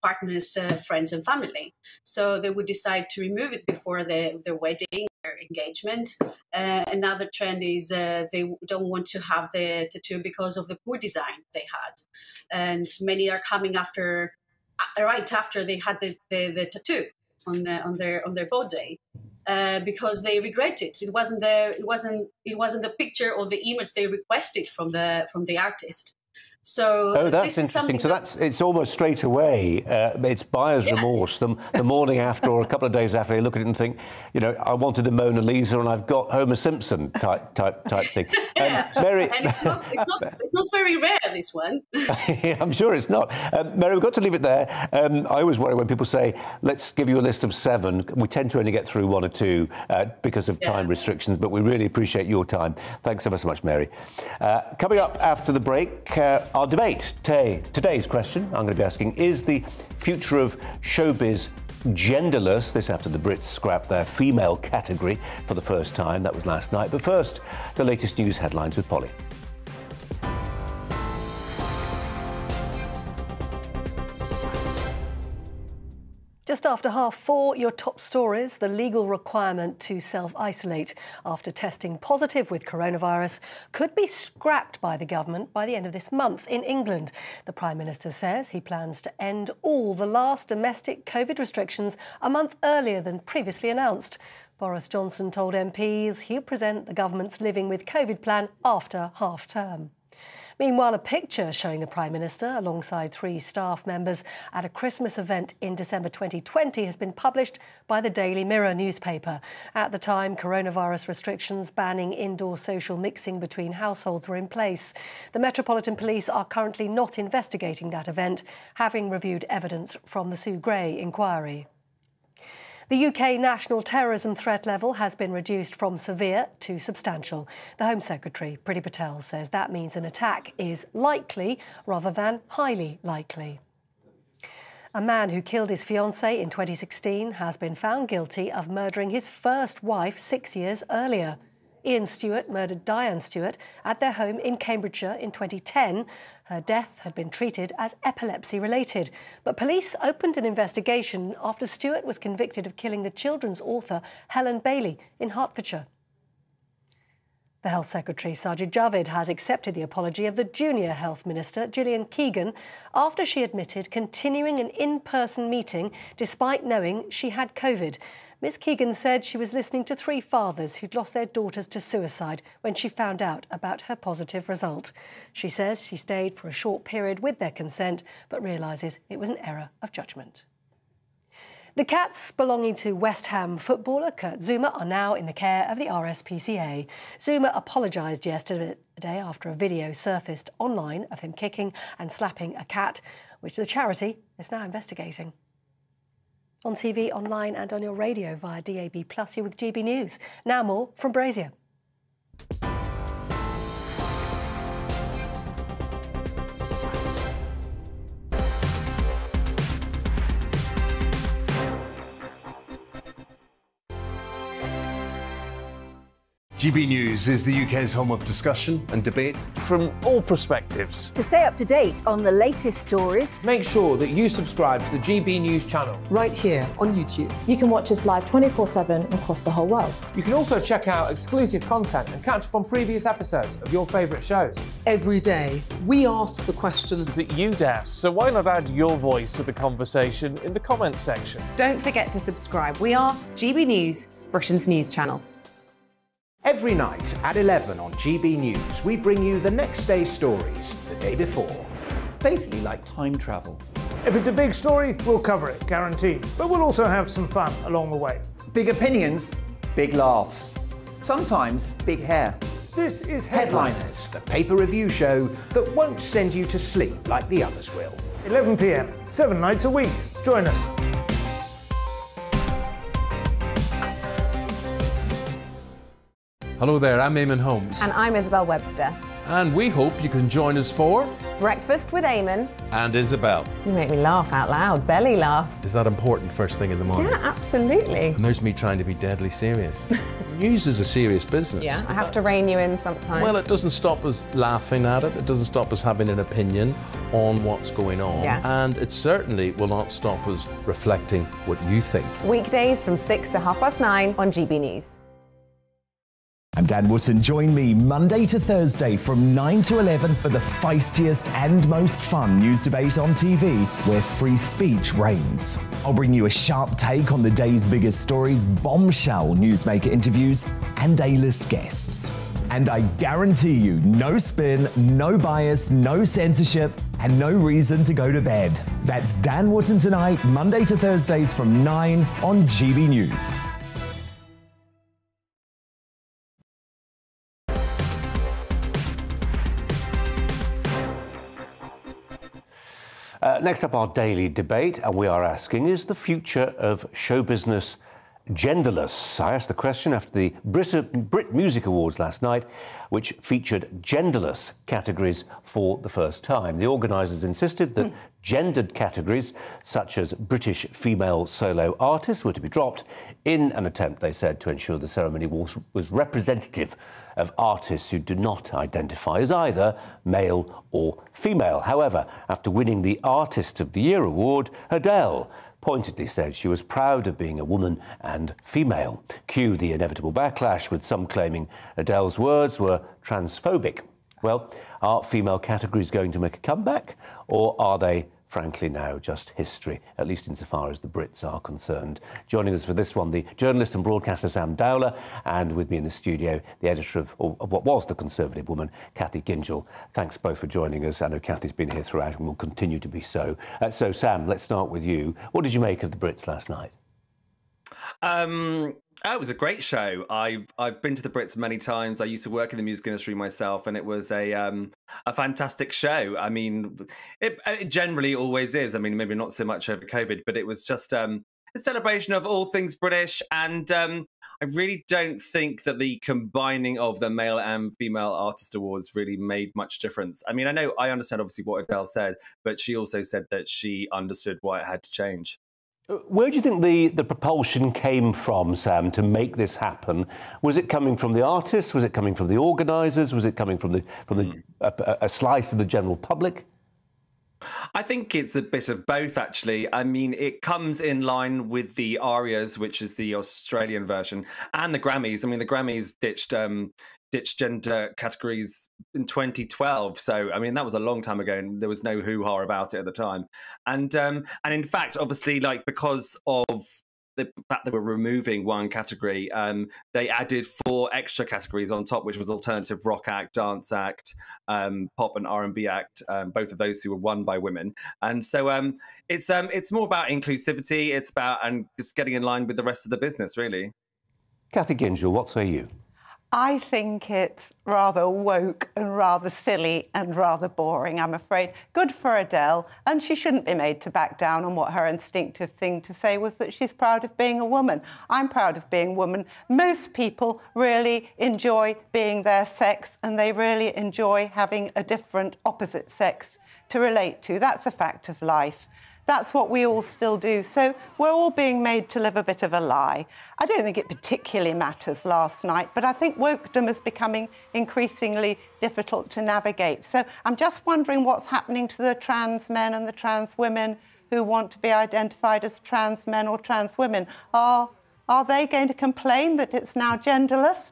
partners, friends and family. So they would decide to remove it before their wedding or engagement. Another trend is they don't want to have the tattoo because of the poor design they had. And many are coming right after they had the tattoo on their body. Because they regret it. It wasn't the picture or the image they requested from the artist. So that's interesting. So it's almost straight away. It's buyer's remorse. The morning after, or a couple of days after, they look at it and think, I wanted the Mona Lisa and I've got Homer Simpson type thing. Mary, and it's not very rare, this one. I'm sure it's not. Mary, we've got to leave it there. I always worry when people say, let's give you a list of 7. We tend to only get through 1 or 2 because of time restrictions, but we really appreciate your time. Thanks ever so much, Mary. Coming up after the break, our debate. Today's question I'm going to be asking, is the future of showbiz genderless? This after the Brits scrapped their female category for the first time. That was last night. But first, the latest news headlines with Polly. Just after 4:30, your top stories. The legal requirement to self-isolate after testing positive with coronavirus could be scrapped by the government by the end of this month in England. The Prime Minister says he plans to end all the last domestic COVID restrictions a month earlier than previously announced. Boris Johnson told MPs he'll present the government's living with COVID plan after half-term. Meanwhile, a picture showing the Prime Minister alongside 3 staff members at a Christmas event in December 2020 has been published by the Daily Mirror newspaper. At the time, coronavirus restrictions banning indoor social mixing between households were in place. The Metropolitan Police are currently not investigating that event, having reviewed evidence from the Sue Gray inquiry. The UK national terrorism threat level has been reduced from severe to substantial. The Home Secretary, Priti Patel, says that means an attack is likely rather than highly likely. A man who killed his fiancée in 2016 has been found guilty of murdering his first wife 6 years earlier. Ian Stewart murdered Diane Stewart at their home in Cambridgeshire in 2010. Her death had been treated as epilepsy-related, but police opened an investigation after Stewart was convicted of killing the children's author Helen Bailey in Hertfordshire. The Health Secretary, Sajid Javid, has accepted the apology of the junior Health Minister, Gillian Keegan, after she admitted continuing an in-person meeting despite knowing she had COVID. Ms Keegan said she was listening to 3 fathers who'd lost their daughters to suicide when she found out about her positive result. She says she stayed for a short period with their consent, but realises it was an error of judgment. The cats belonging to West Ham footballer Kurt Zouma are now in the care of the RSPCA. Zouma apologised yesterday after a video surfaced online of him kicking and slapping a cat, which the charity is now investigating. On TV, online and on your radio via DAB+, you're with GB News. Now more from Brazier. GB News is the UK's home of discussion and debate from all perspectives. To stay up to date on the latest stories, make sure that you subscribe to the GB News channel right here on YouTube. You can watch us live 24/7 across the whole world. You can also check out exclusive content and catch up on previous episodes of your favourite shows. Every day, we ask the questions that you'd ask, so why not add your voice to the conversation in the comments section? Don't forget to subscribe. We are GB News, Britain's news channel. Every night at 11 on GB News, we bring you the next day's stories the day before. It's basically like time travel. If it's a big story, we'll cover it, guaranteed. But we'll also have some fun along the way. Big opinions, big laughs. Sometimes big hair. This is Headliners, the paper review show that won't send you to sleep like the others will. 11 p.m, 7 nights a week. Join us. Hello there, I'm Eamon Holmes. And I'm Isabel Webster. And we hope you can join us for Breakfast with Eamon and Isabel. You make me laugh out loud, belly laugh. Is that important first thing in the morning? Yeah, absolutely. And there's me trying to be deadly serious. News is a serious business. Yeah, I have to rein you in sometimes. Well, it doesn't stop us laughing at it. It doesn't stop us having an opinion on what's going on. Yeah. And it certainly will not stop us reflecting what you think. Weekdays from 6 to 9:30 on GB News. I'm Dan Wootton. Join me Monday to Thursday from 9 to 11 for the feistiest and most fun news debate on TV, where free speech reigns. I'll bring you a sharp take on the day's biggest stories, bombshell newsmaker interviews, and A-list guests. And I guarantee you, no spin, no bias, no censorship, and no reason to go to bed. That's Dan Wootton tonight, Monday to Thursdays from 9 on GB News. Next up, our daily debate, and we are asking, is the future of show business genderless? I asked the question after the Brit Music Awards last night, which featured genderless categories for the first time. The organisers insisted that gendered categories, such as British female solo artists, were to be dropped in an attempt, they said, to ensure the ceremony was representative of artists who do not identify as either male or female. However, after winning the Artist of the Year award, Adele pointedly said she was proud of being a woman and female. Cue the inevitable backlash, with some claiming Adele's words were transphobic. Well, are female categories going to make a comeback, or are they frankly now just history, at least insofar as the Brits are concerned. Joining us for this one, the journalist and broadcaster Sam Dowler, and with me in the studio, the editor of what was The Conservative Woman, Cathy Gingell. Thanks both for joining us. I know Cathy's been here throughout and will continue to be so. So, Sam, let's start with you. What did you make of the Brits last night? It was a great show. I've been to the Brits many times. I used to work in the music industry myself, and it was a fantastic show. I mean, it generally always is. I mean, maybe not so much over COVID, but it was just a celebration of all things British. And I really don't think that the combining of the male and female artist awards really made much difference. I mean, I understand obviously what Adele said, but she also said that she understood why it had to change. Where do you think the propulsion came from, Sam, to make this happen? Was it coming from the artists? Was it coming from the organisers? Was it coming from a slice of the general public? I think it's a bit of both, actually. I mean, it comes in line with the ARIAs, which is the Australian version, and the Grammys. I mean, the Grammys ditched gender categories in 2012. So, I mean, that was a long time ago, and there was no hoo-ha about it at the time. And in fact, obviously, like, because of the fact that we're removing one category, they added 4 extra categories on top, which was alternative rock act, dance act, pop and R&B act. Both of those 2 were won by women, and so it's more about inclusivity. It's about just getting in line with the rest of the business, really. Cathy Gingell, what say you? I think it's rather woke and rather silly and rather boring, I'm afraid. Good for Adele, and she shouldn't be made to back down on what her instinctive thing to say was that she's proud of being a woman. I'm proud of being a woman. Most people really enjoy being their sex, and they really enjoy having a different opposite sex to relate to. That's a fact of life. That's what we all still do. So we're all being made to live a bit of a lie. I don't think it particularly matters last night, but I think wokedom is becoming increasingly difficult to navigate. So I'm just wondering what's happening to the trans men and the trans women who want to be identified as trans men or trans women. Are they going to complain that it's now genderless?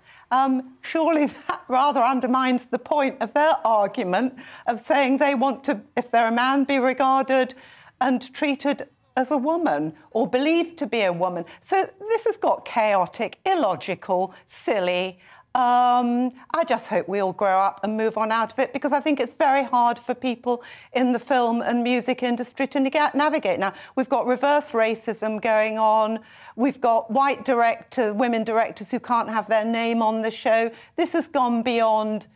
Surely that rather undermines the point of their argument of saying they want to, if they're a man, be regarded and treated as a woman or believed to be a woman. So this has got chaotic, illogical, silly. I just hope we all grow up and move on out of it, because I think it's very hard for people in the film and music industry to navigate. Now, we've got reverse racism going on. We've got white women directors who can't have their name on the show. This has gone beyond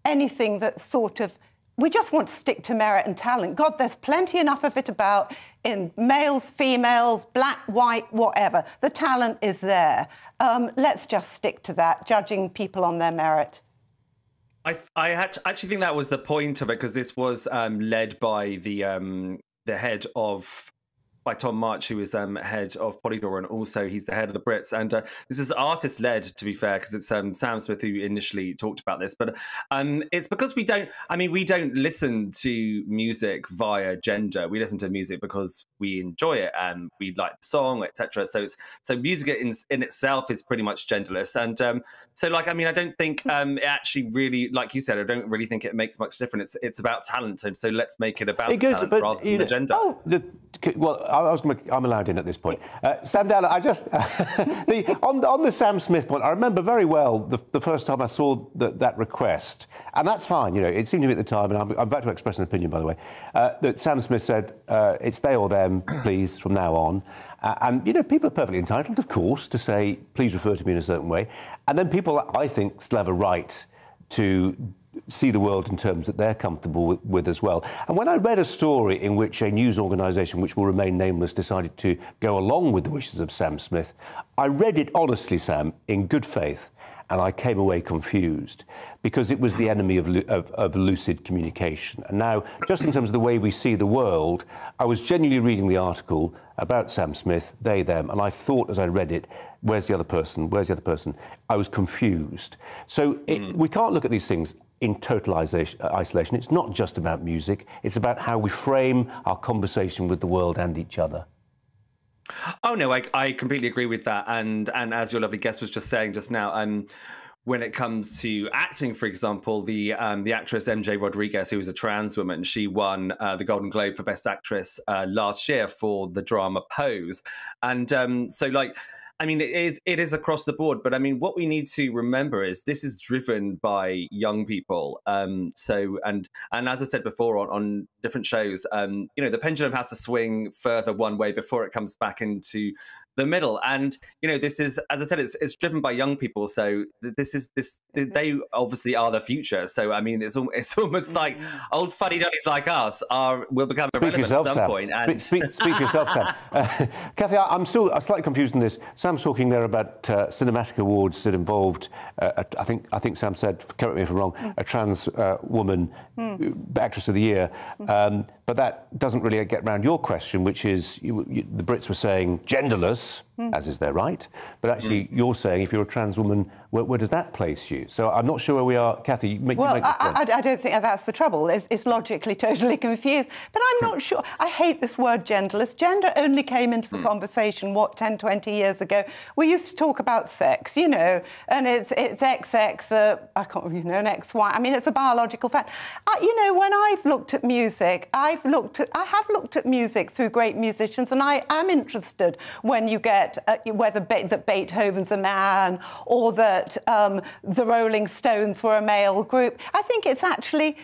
anything that's sort of... We just want to stick to merit and talent. God, there's plenty enough of it about in males, females, black, white, whatever. The talent is there. Let's just stick to that, judging people on their merit. I actually think that was the point of it, because this was led by the head of... by Tom March, who is head of Polydor, and also he's the head of the Brits. And this is artist-led, to be fair, because it's Sam Smith who initially talked about this. But it's because we don't listen to music via gender. We listen to music because we enjoy it and we like the song, etc. So music in itself is pretty much genderless. And I don't think it actually really, like you said, I don't really think it makes much difference. It's about talent, and so let's make it about talent rather than the gender. I'm allowed in at this point. Sam Dowler, I just... on the Sam Smith point, I remember very well the first time I saw that request, and that's fine, you know, it seemed to me at the time, and I'm about to express an opinion, by the way, that Sam Smith said, it's they or them, please, from now on. And, you know, people are perfectly entitled, of course, to say, please refer to me in a certain way. And then people, I think, still have a right to see the world in terms that they're comfortable with as well. And when I read a story in which a news organisation, which will remain nameless, decided to go along with the wishes of Sam Smith, I read it honestly, Sam, in good faith, and I came away confused, because it was the enemy of lucid communication. And now, just in terms of the way we see the world, I was genuinely reading the article about Sam Smith, they, them, and I thought as I read it, where's the other person? Where's the other person? I was confused. So we can't look at these things in total isolation. It's not just about music. It's about how we frame our conversation with the world and each other. Oh, no, I completely agree with that. And as your lovely guest was just saying just now, when it comes to acting, for example, the actress MJ Rodriguez, who was a trans woman, she won the Golden Globe for Best Actress last year for the drama Pose. And so, like, I mean, it is across the board, but I mean, what we need to remember is this is driven by young people. So, and as I said before on different shows, you know, the pendulum has to swing further one way before it comes back into the middle. And you know, this is, as I said, it's driven by young people. So they obviously are the future. So I mean, it's almost like old fuddy-duddies like us will become irrelevant at some point. And Speak for yourself, Sam. Kathy, I'm still slightly confused in this. Sam's talking there about cinematic awards that involved, I think Sam said, correct me if I'm wrong, a trans woman actress of the year. But that doesn't really get around your question, which is the Brits were saying genderless, as is their right. But actually, you're saying if you're a trans woman, where does that place you? So I'm not sure where we are. Kathy, you make I don't think that's the trouble. It's logically totally confused. But I'm not sure. I hate this word genderless. Gender only came into the conversation, what, 10, 20 years ago? We used to talk about sex, you know, and it's XX, I can't, you know, an XY. I mean, it's a biological fact. You know, when I've looked at music, I have looked at music through great musicians, and I am interested when you get whether that Beethoven's a man or that the Rolling Stones were a male group. I think it's actually,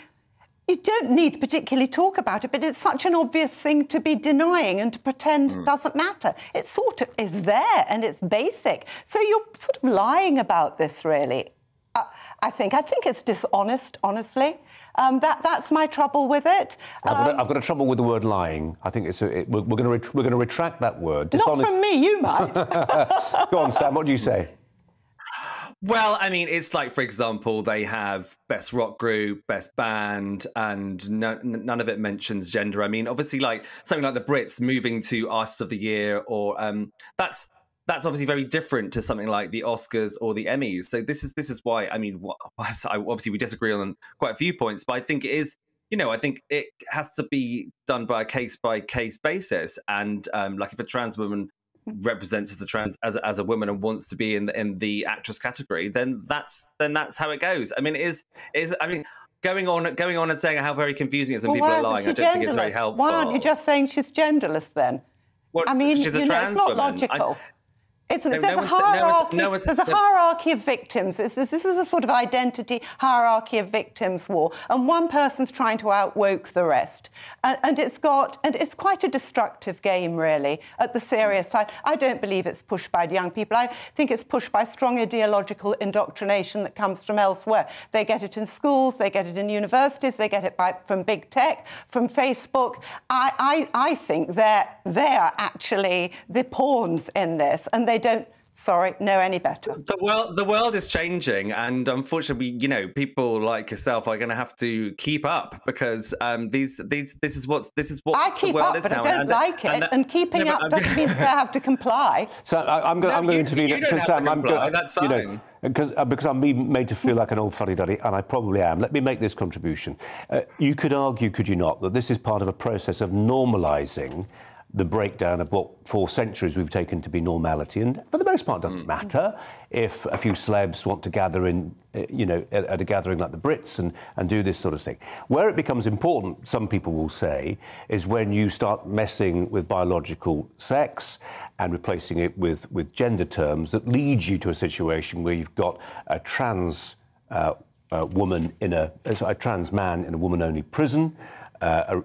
you don't need to particularly talk about it, but it's such an obvious thing to be denying and to pretend it doesn't matter. It sort of is there and it's basic. So you're sort of lying about this, really. I think it's dishonest, honestly. That's my trouble with it. I've got a trouble with the word lying. I think we're going to retract that word. Dishonest. Not from me, you might. Go on, Sam. What do you say? Well, I mean, it's like, for example, they have best rock group, best band, and none of it mentions gender. I mean, obviously, like something like the Brits moving to Artist of the Year, or that's obviously very different to something like the Oscars or the Emmys. So this is why, I mean, obviously we disagree on quite a few points, but I think it is, you know, I think it has to be done by a case-by-case basis. And like if a trans woman represents as a woman and wants to be in the actress category, then that's how it goes. I mean, going on and saying how very confusing it is and people are lying, I don't think it's very helpful. Why aren't you just saying she's genderless then? Well, I mean, she's a you know, trans it's not woman. Logical. There's a hierarchy of victims. This is a sort of identity hierarchy of victims war, and one person's trying to outwoke the rest, and it's quite a destructive game, really. At the serious side, I don't believe it's pushed by young people. I think it's pushed by strong ideological indoctrination that comes from elsewhere. They get it in schools, they get it in universities, they get it from big tech, from Facebook. I think they're actually the pawns in this, and they don't know any better. The world is changing, and unfortunately, you know, people like yourself are going to have to keep up, because this is what I keep the world up, is but now. I don't like it, and keeping up doesn't mean I have to comply. So I'm going to intervene. You don't have to comply. That's fine. You know, because I'm being made to feel like an old fuddy-duddy, and I probably am. Let me make this contribution. You could argue, could you not, that this is part of a process of normalising the breakdown of what for centuries we've taken to be normality, and for the most part it doesn't matter if a few celebs want to gather in, you know, at a gathering like the Brits and do this sort of thing. Where it becomes important, some people will say, is when you start messing with biological sex and replacing it with gender terms that leads you to a situation where you've got a trans woman a trans man in a woman-only prison,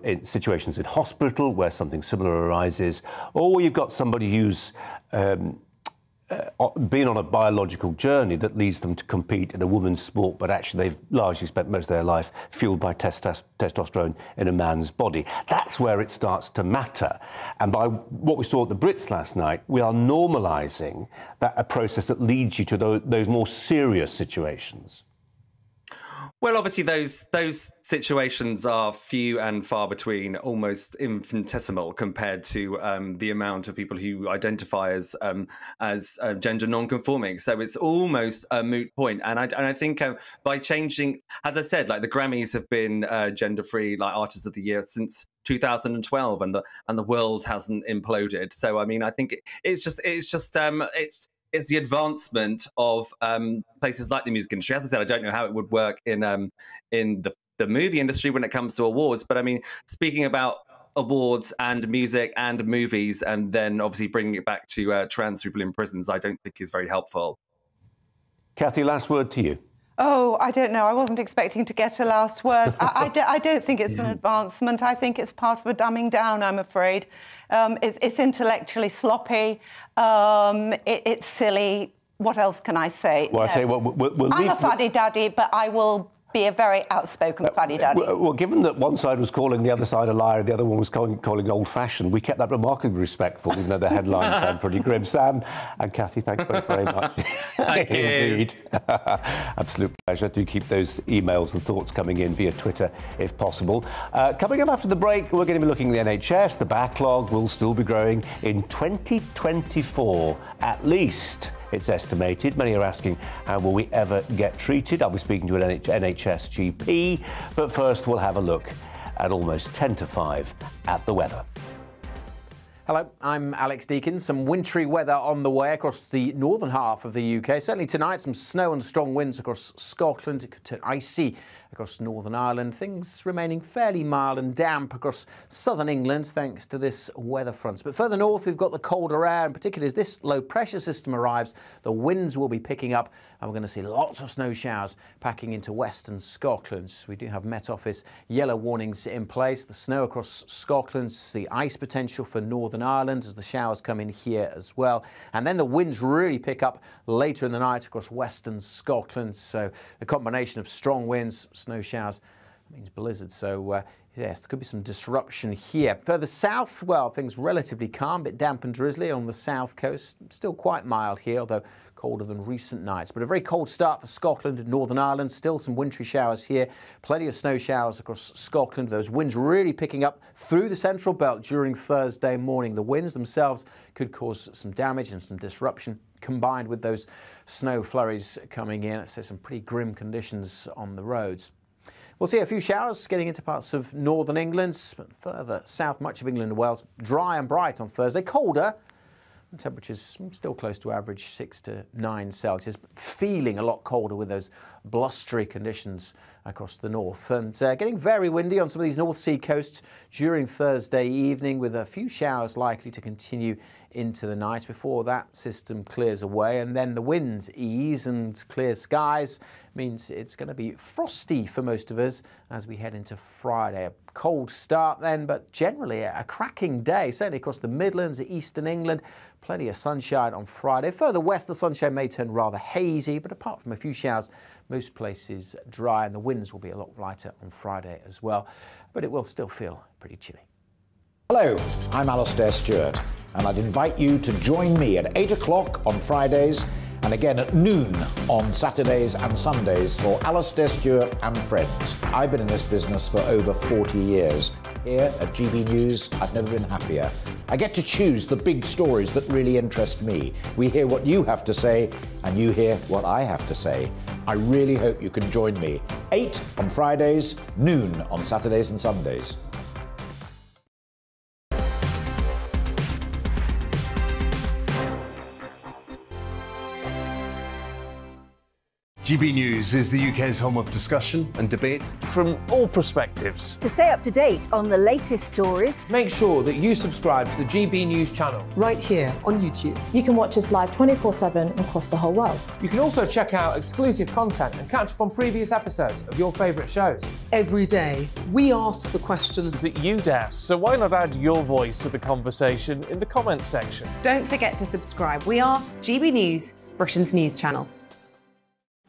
in situations in hospital where something similar arises, or you've got somebody who's been on a biological journey that leads them to compete in a woman's sport, but actually they've largely spent most of their life fueled by testosterone in a man's body. That's where it starts to matter. And by what we saw at the Brits last night, we are normalising a process that leads you to those more serious situations. Well, obviously, those situations are few and far between, almost infinitesimal compared to the amount of people who identify as gender non-conforming. So it's almost a moot point. And I think by changing, as I said, like the Grammys have been gender-free, like Artist of the Year since 2012, and the world hasn't imploded. So I mean, I think it's just it's the advancement of places like the music industry. As I said, I don't know how it would work in the movie industry when it comes to awards. But I mean, speaking about awards and music and movies, and then obviously bringing it back to trans people in prisons, I don't think is very helpful. Kathy, last word to you. Oh, I don't know. I wasn't expecting to get a last word. I don't think it's an advancement. I think it's part of a dumbing down, I'm afraid. It's intellectually sloppy. It's silly. What else can I say? Well, I say, I'm a fuddy-duddy, but I will be a very outspoken fuddy-duddy. Well, given that one side was calling the other side a liar, the other one was calling old-fashioned, we kept that remarkably respectful, even though the headlines sound pretty grim. Sam and Kathy, thanks both very much. Thank you. Indeed. Absolute pleasure. Do keep those emails and thoughts coming in via Twitter, if possible. Coming up after the break, we're going to be looking at the NHS. The backlog will still be growing in 2024, at least. It's estimated. Many are asking, how will we ever get treated? I'll be speaking to an NHS GP. But first, we'll have a look at almost 10 to 5 at the weather. Hello, I'm Alex Deakin. Some wintry weather on the way across the northern half of the UK. Certainly tonight, some snow and strong winds across Scotland. It could turn icy across Northern Ireland. Things remaining fairly mild and damp across southern England thanks to this weather front. But further north, we've got the colder air, and particularly as this low pressure system arrives, the winds will be picking up, and we're going to see lots of snow showers packing into western Scotland. We do have Met Office yellow warnings in place. The snow across Scotland, the ice potential for Northern Ireland as the showers come in here as well. And then the winds really pick up later in the night across western Scotland. So the combination of strong winds, snow showers means blizzard. So yes, there could be some disruption here. Further south, well, things relatively calm, bit damp and drizzly on the south coast. Still quite mild here, although colder than recent nights. But a very cold start for Scotland and Northern Ireland. Still some wintry showers here. Plenty of snow showers across Scotland. Those winds really picking up through the central belt during Thursday morning. The winds themselves could cause some damage and some disruption, combined with those snow flurries coming in. So some pretty grim conditions on the roads. We'll see a few showers getting into parts of northern England, but further south, much of England and Wales, dry and bright on Thursday. Colder. Temperatures still close to average 6 to 9 Celsius, but feeling a lot colder with those blustery conditions across the north. And getting very windy on some of these North Sea coasts during Thursday evening, with a few showers likely to continue into the night before that system clears away. And then the wind ease and clear skies means it's going to be frosty for most of us as we head into Friday. A cold start then, but generally a cracking day, certainly across the Midlands, eastern England. Plenty of sunshine on Friday. Further west, the sunshine may turn rather hazy, but apart from a few showers, most places dry, and the winds will be a lot lighter on Friday as well. But it will still feel pretty chilly. Hello, I'm Alastair Stewart, and I'd invite you to join me at 8 o'clock on Fridays and again at noon on Saturdays and Sundays for Alastair Stewart and Friends. I've been in this business for over 40 years. Here at GB News, I've never been happier. I get to choose the big stories that really interest me. We hear what you have to say, and you hear what I have to say. I really hope you can join me. 8 on Fridays, noon on Saturdays and Sundays. GB News is the UK's home of discussion and debate from all perspectives. To stay up to date on the latest stories, make sure that you subscribe to the GB News channel right here on YouTube. You can watch us live 24/7 across the whole world. You can also check out exclusive content and catch up on previous episodes of your favourite shows. Every day, we ask the questions that you'd ask, so why not add your voice to the conversation in the comments section? Don't forget to subscribe. We are GB News, Britain's news channel.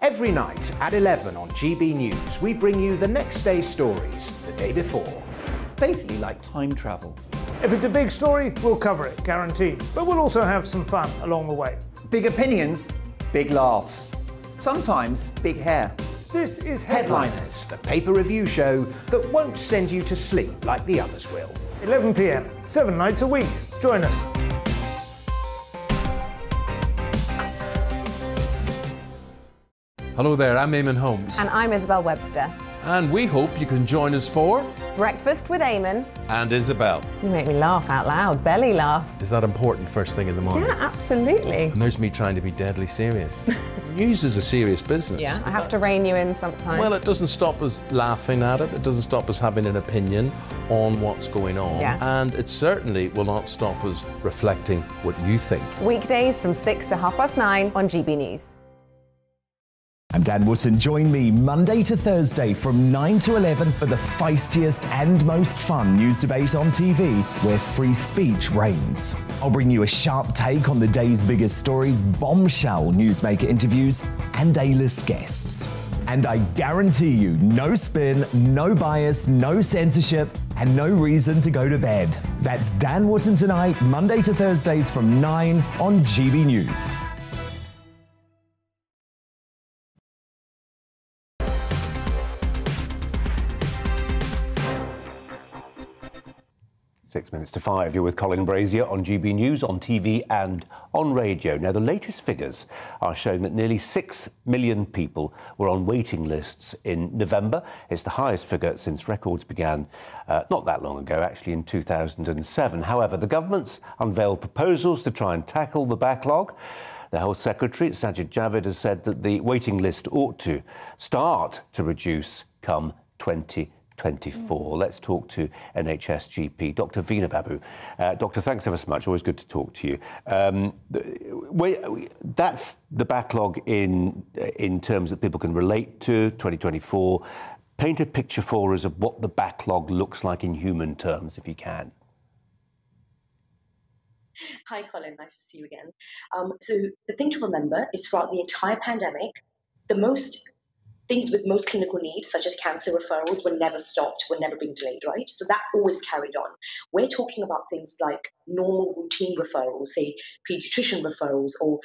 Every night at 11 on GB News, we bring you the next day's stories the day before. It's basically like time travel. If it's a big story, we'll cover it, guaranteed. But we'll also have some fun along the way. Big opinions, big laughs. Sometimes big hair. This is Headliners, the paper review show that won't send you to sleep like the others will. 11 p.m, 7 nights a week. Join us. Hello there, I'm Eamon Holmes. And I'm Isabel Webster. And we hope you can join us for Breakfast with Eamon And Isabel. You make me laugh out loud, belly laugh. Is that important first thing in the morning? Yeah, absolutely. And there's me trying to be deadly serious. News is a serious business. Yeah, I have to rein you in sometimes. Well, it doesn't stop us laughing at it. It doesn't stop us having an opinion on what's going on. Yeah. And it certainly will not stop us reflecting what you think. Weekdays from 6 to 9:30 on GB News. I'm Dan Wootton. Join me Monday to Thursday from 9 to 11 for the feistiest and most fun news debate on TV, where free speech reigns. I'll bring you a sharp take on the day's biggest stories, bombshell newsmaker interviews, and A-list guests. And I guarantee you, no spin, no bias, no censorship, and no reason to go to bed. That's Dan Wootton Tonight, Monday to Thursdays from 9 on GB News. Six minutes to 5. You're with Colin Brazier on GB News, on TV and on radio. Now, the latest figures are showing that nearly 6 million people were on waiting lists in November. It's the highest figure since records began not that long ago, actually in 2007. However, the government's unveiled proposals to try and tackle the backlog. The Health Secretary, Sajid Javid, has said that the waiting list ought to start to reduce come 2024. Let's talk to NHS GP, Dr. Veena Babu. Doctor, thanks ever so much. Always good to talk to you. That's the backlog in terms that people can relate to 2024. Paint a picture for us of what the backlog looks like in human terms, if you can. Hi, Colin. Nice to see you again. So the thing to remember is throughout the entire pandemic, things with most clinical needs, such as cancer referrals, were never stopped, were never being delayed, right? So that always carried on. We're talking about things like normal routine referrals, say pediatrician referrals or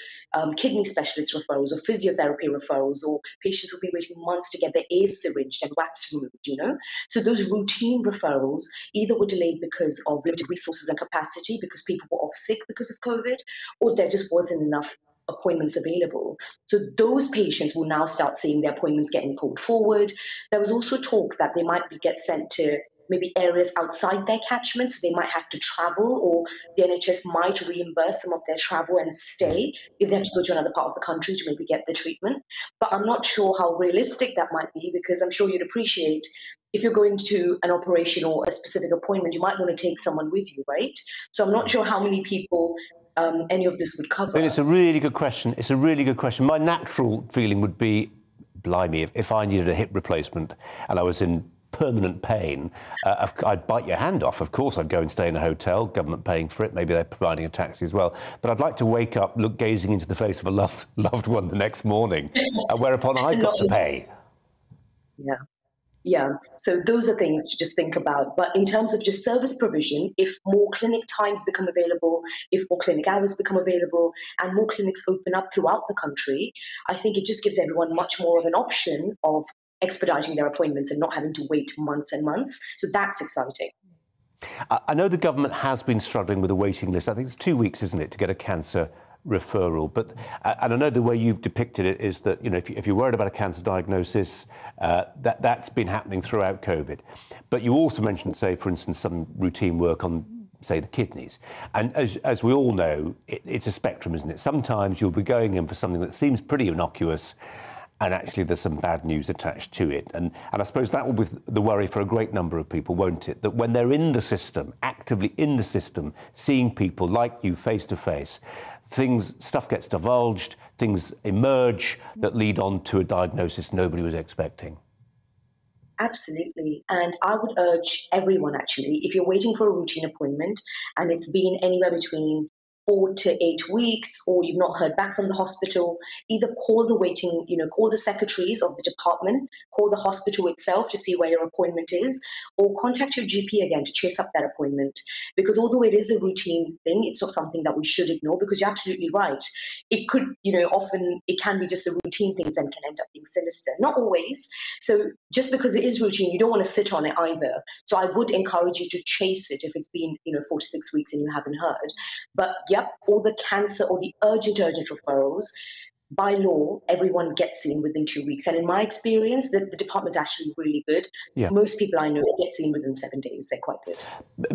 kidney specialist referrals or physiotherapy referrals, or patients who've been waiting months to get their ears syringed and wax removed, you know? So those routine referrals either were delayed because of limited resources and capacity, because people were off sick because of COVID, or there just wasn't enough appointments available. So those patients will now start seeing their appointments getting pulled forward. There was also talk that they might get sent to maybe areas outside their catchment, so they might have to travel, or the NHS might reimburse some of their travel and stay if they have to go to another part of the country to maybe get the treatment. But I'm not sure how realistic that might be, because I'm sure you'd appreciate if you're going to an operation or a specific appointment, you might want to take someone with you, right? So I'm not sure how many people any of this would cover. It's a really good question. It's a really good question. My natural feeling would be, blimey, if I needed a hip replacement and I was in permanent pain, I'd bite your hand off. Of course, I'd go and stay in a hotel, government paying for it. Maybe they're providing a taxi as well. But I'd like to wake up, gazing into the face of a loved one the next morning, whereupon I've got to pay. Yeah. Yeah, so those are things to just think about. But in terms of just service provision, if more clinic times become available, if more clinic hours become available, and more clinics open up throughout the country, I think it just gives everyone much more of an option of expediting their appointments and not having to wait months and months. So that's exciting. I know the government has been struggling with a waiting list. I think it's 2 weeks, isn't it, to get a cancer referral. But and I know the way you've depicted it is that, you know, if you're worried about a cancer diagnosis, that's been happening throughout COVID. But you also mentioned, say, for instance, some routine work on, say, the kidneys. And as we all know, it's a spectrum, isn't it? Sometimes you'll be going in for something that seems pretty innocuous, and actually there's some bad news attached to it. And I suppose that will be the worry for a great number of people, won't it? That when they're in the system, actively in the system, seeing people like you face to face, stuff gets divulged, things emerge that lead on to a diagnosis nobody was expecting. Absolutely. And I would urge everyone, actually, if you're waiting for a routine appointment and it's been anywhere between 4 to 8 weeks, or you've not heard back from the hospital, either call call the secretaries of the department, call the hospital itself to see where your appointment is, or contact your GP again to chase up that appointment. Because although it is a routine thing, it's not something that we should ignore, because you're absolutely right. It could, often it can be just a routine things and can end up being sinister. Not always. So just because it is routine, you don't want to sit on it either. So I would encourage you to chase it if it's been, 4 to 6 weeks and you haven't heard. But yep, all the cancer or the urgent referrals, by law, everyone gets seen within 2 weeks. And in my experience, the department's actually really good. Yeah. Most people I know get seen within 7 days. They're quite good.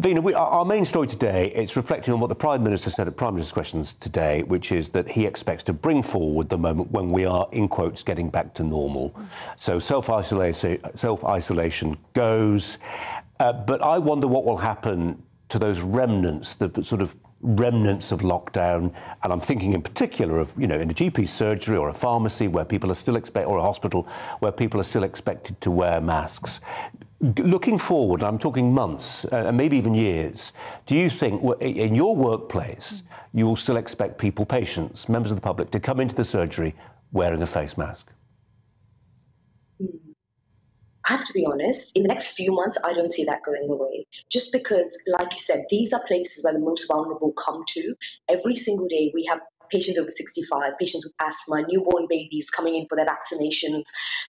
Veena, our main story today, it's reflecting on what the Prime Minister said at Prime Minister's Questions today, which is that he expects to bring forward the moment when we are, in quotes, getting back to normal. So self-isolation goes. But I wonder what will happen to those remnants, the sort of remnants of lockdown, and I'm thinking in particular of, in a GP surgery or a pharmacy where people are still or a hospital where people are still expected to wear masks. Looking forward, I'm talking months, and maybe even years, do you think in your workplace you will still expect people, patients, members of the public, to come into the surgery wearing a face mask? I have to be honest, in the next few months, I don't see that going away. Just because, like you said, these are places where the most vulnerable come to. Every single day, we have patients over 65, patients with asthma, newborn babies coming in for their vaccinations.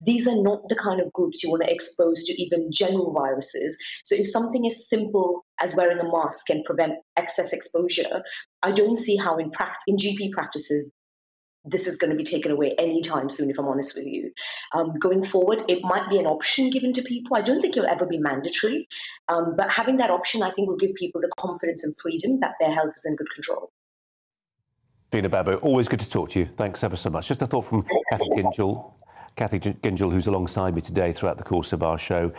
These are not the kind of groups you want to expose to even general viruses. So if something as simple as wearing a mask can prevent excess exposure, I don't see how in GP practices this is going to be taken away anytime soon, if I'm honest with you. Going forward, it might be an option given to people. I don't think it'll ever be mandatory, but having that option, I think, will give people the confidence and freedom that their health is in good control. Veena Babu, always good to talk to you. Thanks ever so much. Just a thought from Kathy Gingell, who's alongside me today throughout the course of our show.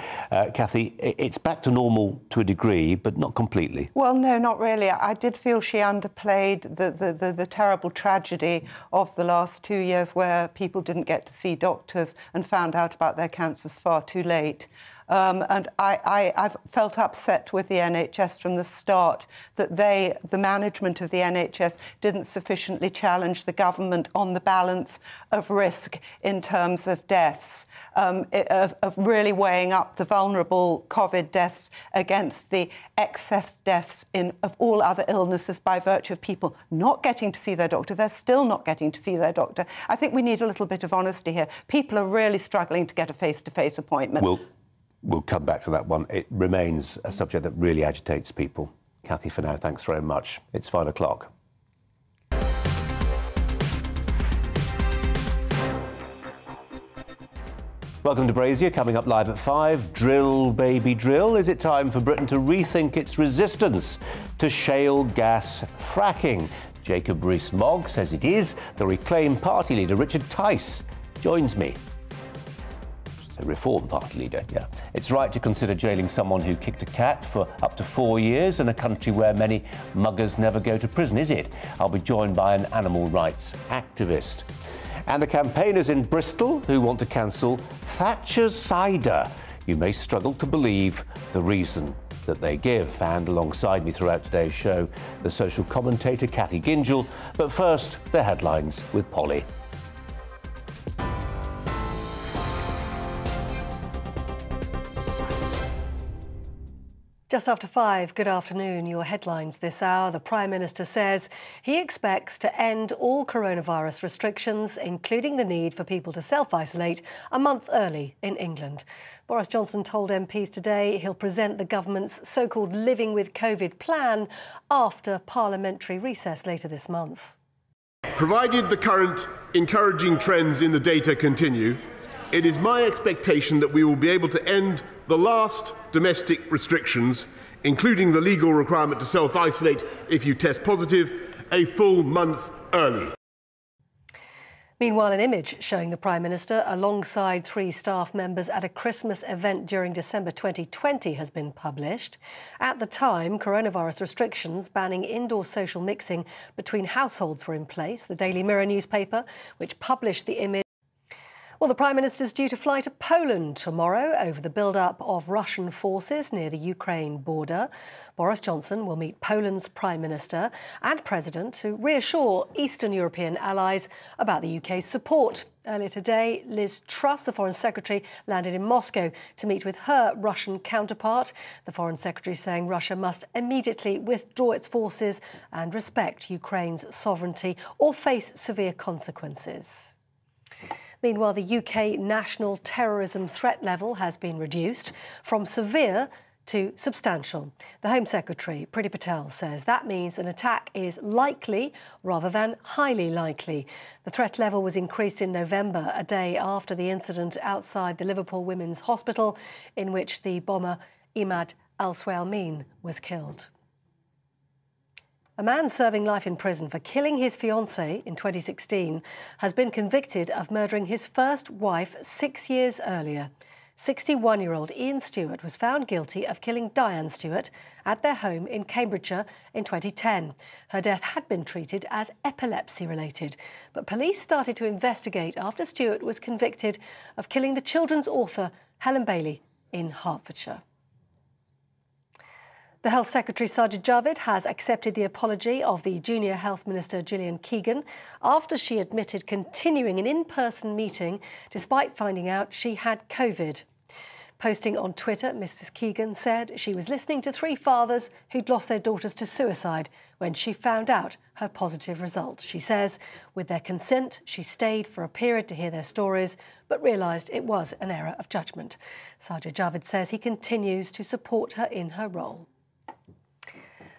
Kathy, it's back to normal to a degree, but not completely. Well, no, not really. I did feel she underplayed the terrible tragedy of the last 2 years where people didn't get to see doctors and found out about their cancers far too late. And I've felt upset with the NHS from the start that the management of the NHS didn't sufficiently challenge the government on the balance of risk in terms of deaths, of really weighing up the vulnerable COVID deaths against the excess deaths of all other illnesses by virtue of people not getting to see their doctor. They're still not getting to see their doctor. I think we need a little bit of honesty here. People are really struggling to get a face-to-face appointment. We'll come back to that one. It remains a subject that really agitates people. Kathy, for now, thanks very much. It's 5 o'clock. Welcome to Brazier. Coming up live at 5. Drill, baby, drill. Is it time for Britain to rethink its resistance to shale gas fracking? Jacob Rees-Mogg says it is. The Reclaim Party leader, Richard Tice, joins me. A Reform Party leader, yeah. It's right to consider jailing someone who kicked a cat for up to 4 years in a country where many muggers never go to prison, is it? I'll be joined by an animal rights activist. And the campaigners in Bristol who want to cancel Thatcher's cider. You may struggle to believe the reason that they give. And alongside me throughout today's show, the social commentator Kathy Gingell. But first, the headlines with Polly. Just after 5, good afternoon. Your headlines this hour. The Prime Minister says he expects to end all coronavirus restrictions, including the need for people to self-isolate, a month early in England. Boris Johnson told MPs today he'll present the government's so-called Living with COVID plan after parliamentary recess later this month. Provided the current encouraging trends in the data continue, it is my expectation that we will be able to end the last domestic restrictions, including the legal requirement to self-isolate if you test positive, a full month early. Meanwhile, an image showing the Prime Minister alongside 3 staff members at a Christmas event during December 2020 has been published. At the time, coronavirus restrictions banning indoor social mixing between households were in place. The Daily Mirror newspaper, which published the image. Well, the Prime Minister's due to fly to Poland tomorrow over the build-up of Russian forces near the Ukraine border. Boris Johnson will meet Poland's Prime Minister and President to reassure Eastern European allies about the UK's support. Earlier today, Liz Truss, the Foreign Secretary, landed in Moscow to meet with her Russian counterpart. The Foreign Secretary saying Russia must immediately withdraw its forces and respect Ukraine's sovereignty or face severe consequences. Meanwhile, the UK national terrorism threat level has been reduced from severe to substantial. The Home Secretary, Priti Patel, says that means an attack is likely rather than highly likely. The threat level was increased in November, a day after the incident outside the Liverpool Women's Hospital, in which the bomber Imad al-Swalmin was killed. A man serving life in prison for killing his fiancée in 2016 has been convicted of murdering his first wife 6 years earlier. 61-year-old Ian Stewart was found guilty of killing Diane Stewart at their home in Cambridgeshire in 2010. Her death had been treated as epilepsy-related, but police started to investigate after Stewart was convicted of killing the children's author Helen Bailey in Hertfordshire. The Health Secretary, Sajid Javid, has accepted the apology of the Junior Health Minister, Gillian Keegan, after she admitted continuing an in-person meeting despite finding out she had COVID. Posting on Twitter, Mrs Keegan said she was listening to 3 fathers who'd lost their daughters to suicide when she found out her positive result. She says, with their consent, she stayed for a period to hear their stories, but realised it was an error of judgment. Sajid Javid says he continues to support her in her role.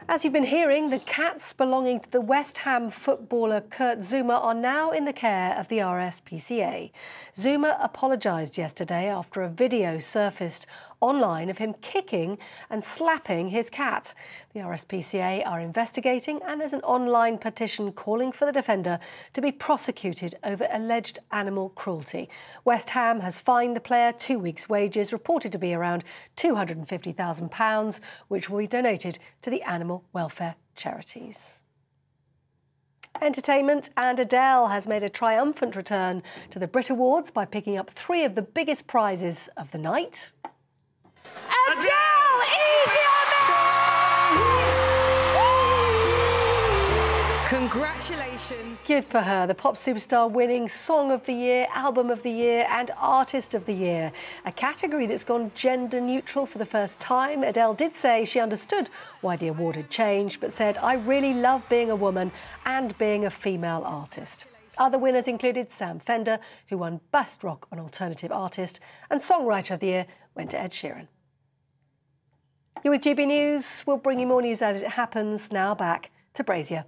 As you've been hearing, the cats belonging to the West Ham footballer Kurt Zouma are now in the care of the RSPCA. Zouma apologised yesterday after a video surfaced online of him kicking and slapping his cat. The RSPCA are investigating, and there's an online petition calling for the defender to be prosecuted over alleged animal cruelty. West Ham has fined the player 2 weeks' wages, reported to be around £250,000, which will be donated to the animal welfare charities. Entertainment, and Adele has made a triumphant return to the Brit Awards by picking up 3 of the biggest prizes of the night. Adele, easy on me! Congratulations. Good for her. The pop superstar winning Song of the Year, Album of the Year and Artist of the Year, a category that's gone gender neutral for the first time. Adele did say she understood why the award had changed, but said, "I really love being a woman and being a female artist." Other winners included Sam Fender, who won Best Rock and Alternative Artist, and Songwriter of the Year went to Ed Sheeran. You're with GB News. We'll bring you more news as it happens. Now back to Brazier.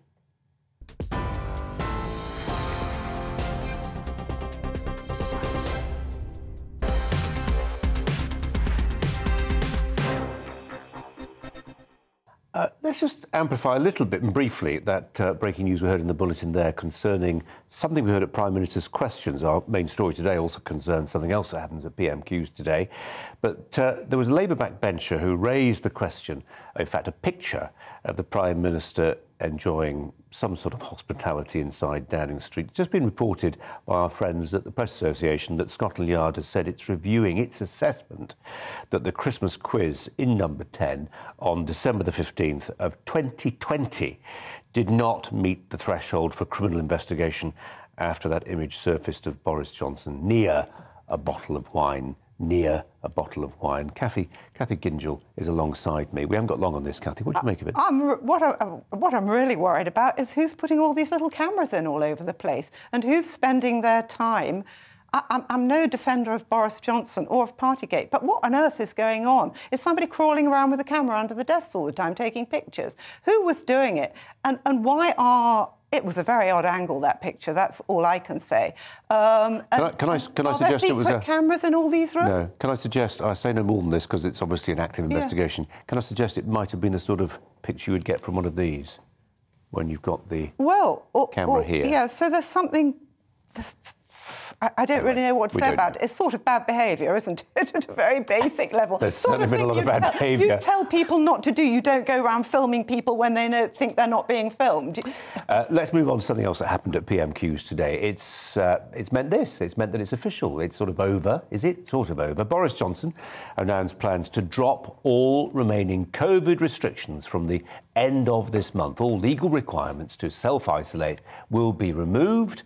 Let's just amplify a little bit and briefly that breaking news we heard in the bulletin there concerning something we heard at Prime Minister's Questions. Our main story today also concerns something else that happens at PMQs today. But there was a Labour backbencher who raised the question, in fact a picture of the Prime Minister enjoying some sort of hospitality inside Downing Street. It's just been reported by our friends at the Press Association that Scotland Yard has said it's reviewing its assessment that the Christmas quiz in number 10 on December the 15th of 2020 did not meet the threshold for criminal investigation after that image surfaced of Boris Johnson near a bottle of wine. Kathy Gingell is alongside me. We haven't got long on this, Kathy. What do you make of it? What I'm really worried about is who's putting all these little cameras in all over the place and who's spending their time. I'm no defender of Boris Johnson or of Partygate, but what on earth is going on? Is somebody crawling around with a camera under the desks all the time taking pictures? Who was doing it? And why are... It was a very odd angle, that picture. That's all I can say. Can I suggest it was cameras in all these rooms? No. Can I suggest? I say no more than this because it's obviously an active investigation. Yeah. Can I suggest it might have been the sort of picture you would get from one of these when you've got the camera here? Yeah. So there's something. I don't really know what to say about it. It's sort of bad behaviour, isn't it, at a very basic level? There's certainly been a lot of bad behaviour. You tell people not to do. You don't go around filming people when they think they're not being filmed. Let's move on to something else that happened at PMQs today. It's meant this. It's meant that it's official. It's sort of over. Is it? Sort of over. Boris Johnson announced plans to drop all remaining COVID restrictions from the end of this month. All legal requirements to self-isolate will be removed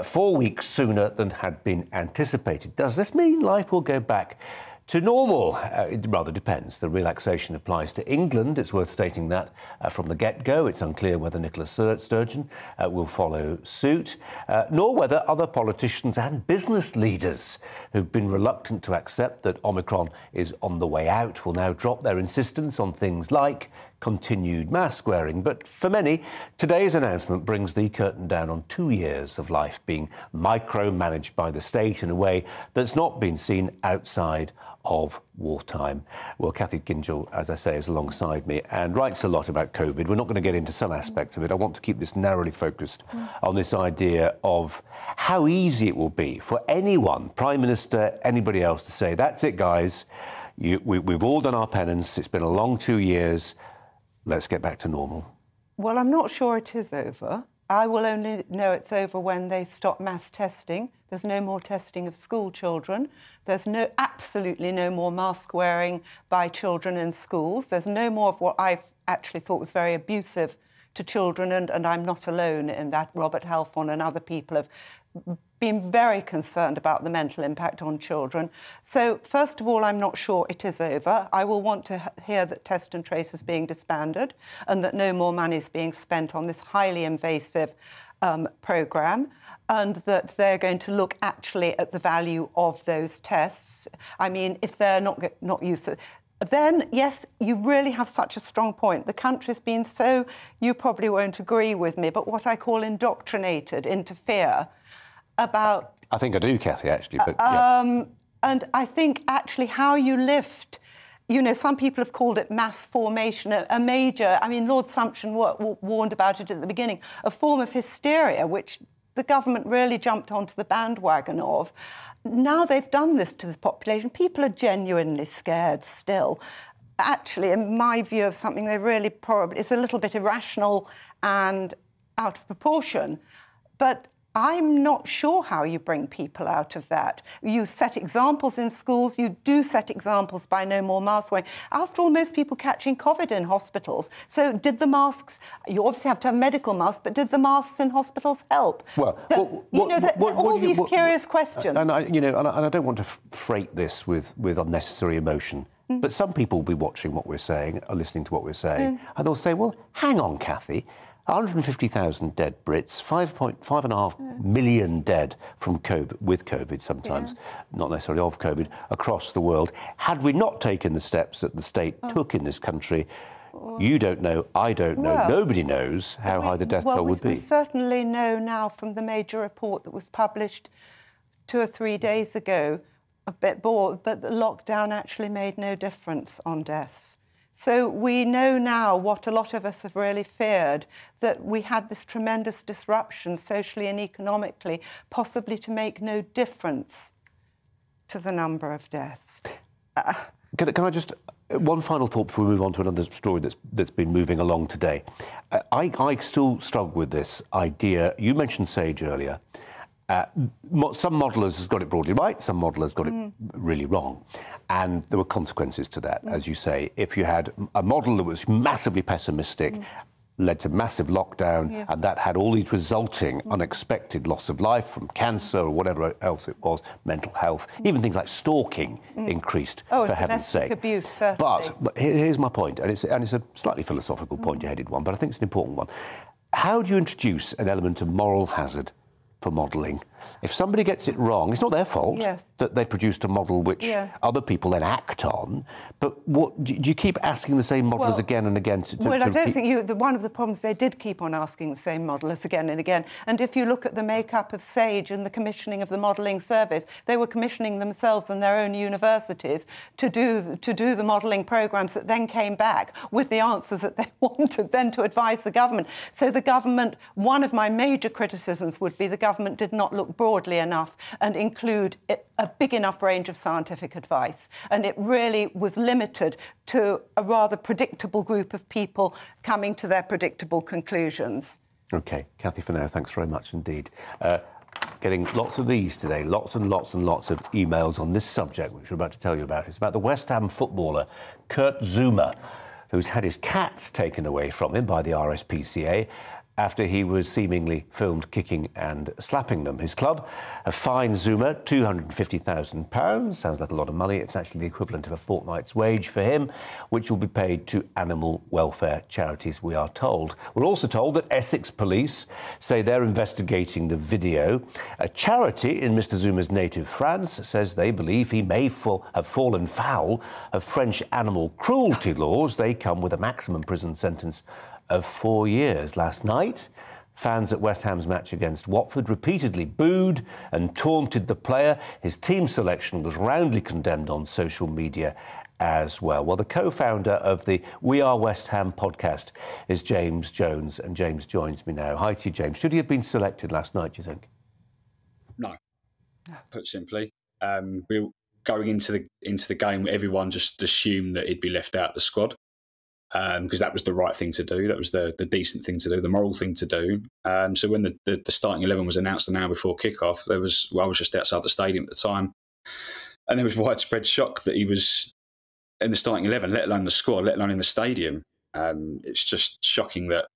4 weeks sooner than had been anticipated. Does this mean life will go back to normal? It rather depends. The relaxation applies to England. It's worth stating that from the get-go. It's unclear whether Nicola Sturgeon will follow suit, nor whether other politicians and business leaders who've been reluctant to accept that Omicron is on the way out will now drop their insistence on things like continued mask wearing. But for many, today's announcement brings the curtain down on 2 years of life being micromanaged by the state in a way that's not been seen outside of wartime. Well, Cathy Gingell, as I say, is alongside me and writes a lot about COVID. We're not going to get into some aspects of it. I want to keep this narrowly focused on this idea of how easy it will be for anyone, Prime Minister, anybody else, to say, that's it, guys. We've all done our penance. It's been a long 2 years. Let's get back to normal. Well, I'm not sure it is over. I will only know it's over when they stop mass testing. There's no more testing of school children. There's absolutely no more mask wearing by children in schools. There's no more of what I've actually thought was very abusive to children, and I'm not alone in that. Robert Halfon and other people have been very concerned about the mental impact on children. So, first of all, I'm not sure it is over. I will want to hear that Test and Trace is being disbanded and that no more money is being spent on this highly invasive programme, and that they're going to look actually at the value of those tests. I mean, if they're not used to... Then, yes, you really have such a strong point. The country's been so, you probably won't agree with me, but what I call indoctrinated into fear about... I think I do, Cathy, actually, but... yeah. And I think actually how you lift... You know, some people have called it mass formation, a major... I mean, Lord Sumption warned about it at the beginning, a form of hysteria, which the government really jumped onto the bandwagon of. Now they've done this to the population. People are genuinely scared still. Actually, in my view of something, they really probably... It's a little bit irrational and out of proportion. But I'm not sure how you bring people out of that. You set examples in schools. You do set examples by no more mask wearing. After all, most people catching COVID in hospitals. So did the masks... You obviously have to have medical masks, but did the masks in hospitals help? Well, all these curious questions. And I don't want to freight this with unnecessary emotion. But some people will be watching what we're saying, or listening to what we're saying, and they'll say, well, hang on, Cathy. 150,000 dead Brits, 5.5 million dead from COVID, with COVID sometimes, not necessarily of COVID, across the world. Had we not taken the steps that the state took in this country, you don't know, I don't know, nobody knows how high the death toll would be. We certainly know now from the major report that was published 2 or 3 days ago, a bit bored, but the lockdown actually made no difference on deaths. So we know now what a lot of us have really feared, that we had this tremendous disruption socially and economically, possibly to make no difference to the number of deaths. Can I just... One final thought before we move on to another story that's been moving along today. I still struggle with this idea. You mentioned Sage earlier. Some modellers has got it broadly right, some modellers got it really wrong. And there were consequences to that, as you say. If you had a model that was massively pessimistic, led to massive lockdown, and that had all these resulting unexpected loss of life from cancer or whatever else it was, mental health, even things like stalking increased, for heaven's sake. Abuse, certainly. But here's my point, and it's a slightly philosophical point-headed one, but I think it's an important one. How do you introduce an element of moral hazard for modelling? If somebody gets it wrong, it's not their fault that they produced a model which other people then act on. But do you keep asking the same modellers again and again? I don't think one of the problems, they did keep on asking the same modellers again and again. And if you look at the makeup of SAGE and the commissioning of the modelling service, they were commissioning themselves and their own universities to do the modelling programmes that then came back with the answers that they wanted then to advise the government. So the government, one of my major criticisms would be the government did not look broadly enough and include a big enough range of scientific advice. And it really was limited to a rather predictable group of people coming to their predictable conclusions. OK, Cathy, for now, thanks very much indeed. Getting lots of these today, lots and lots and lots of emails on this subject, which we're about to tell you about. It's about the West Ham footballer, Kurt Zouma, who's had his cats taken away from him by the RSPCA. after he was seemingly filmed kicking and slapping them. His club have fined Zuma £250,000. Sounds like a lot of money. It's actually the equivalent of a fortnight's wage for him, which will be paid to animal welfare charities, we are told. We're also told that Essex police say they're investigating the video. A charity in Mr. Zuma's native France says they believe he may have fallen foul of French animal cruelty laws. They come with a maximum prison sentence of 4 years. Last night, fans at West Ham's match against Watford repeatedly booed and taunted the player. His team selection was roundly condemned on social media as well. Well, the co-founder of the We Are West Ham podcast is James Jones, and James joins me now. Hi to you, James. Should he have been selected last night, do you think? No. Put simply, we were going into the game, everyone just assumed that he'd be left out of the squad. Because that was the right thing to do. That was the decent thing to do, the moral thing to do. So when the starting 11 was announced an hour before kickoff, I was just outside the stadium at the time, and there was widespread shock that he was in the starting 11, let alone the squad, let alone in the stadium. It's just shocking that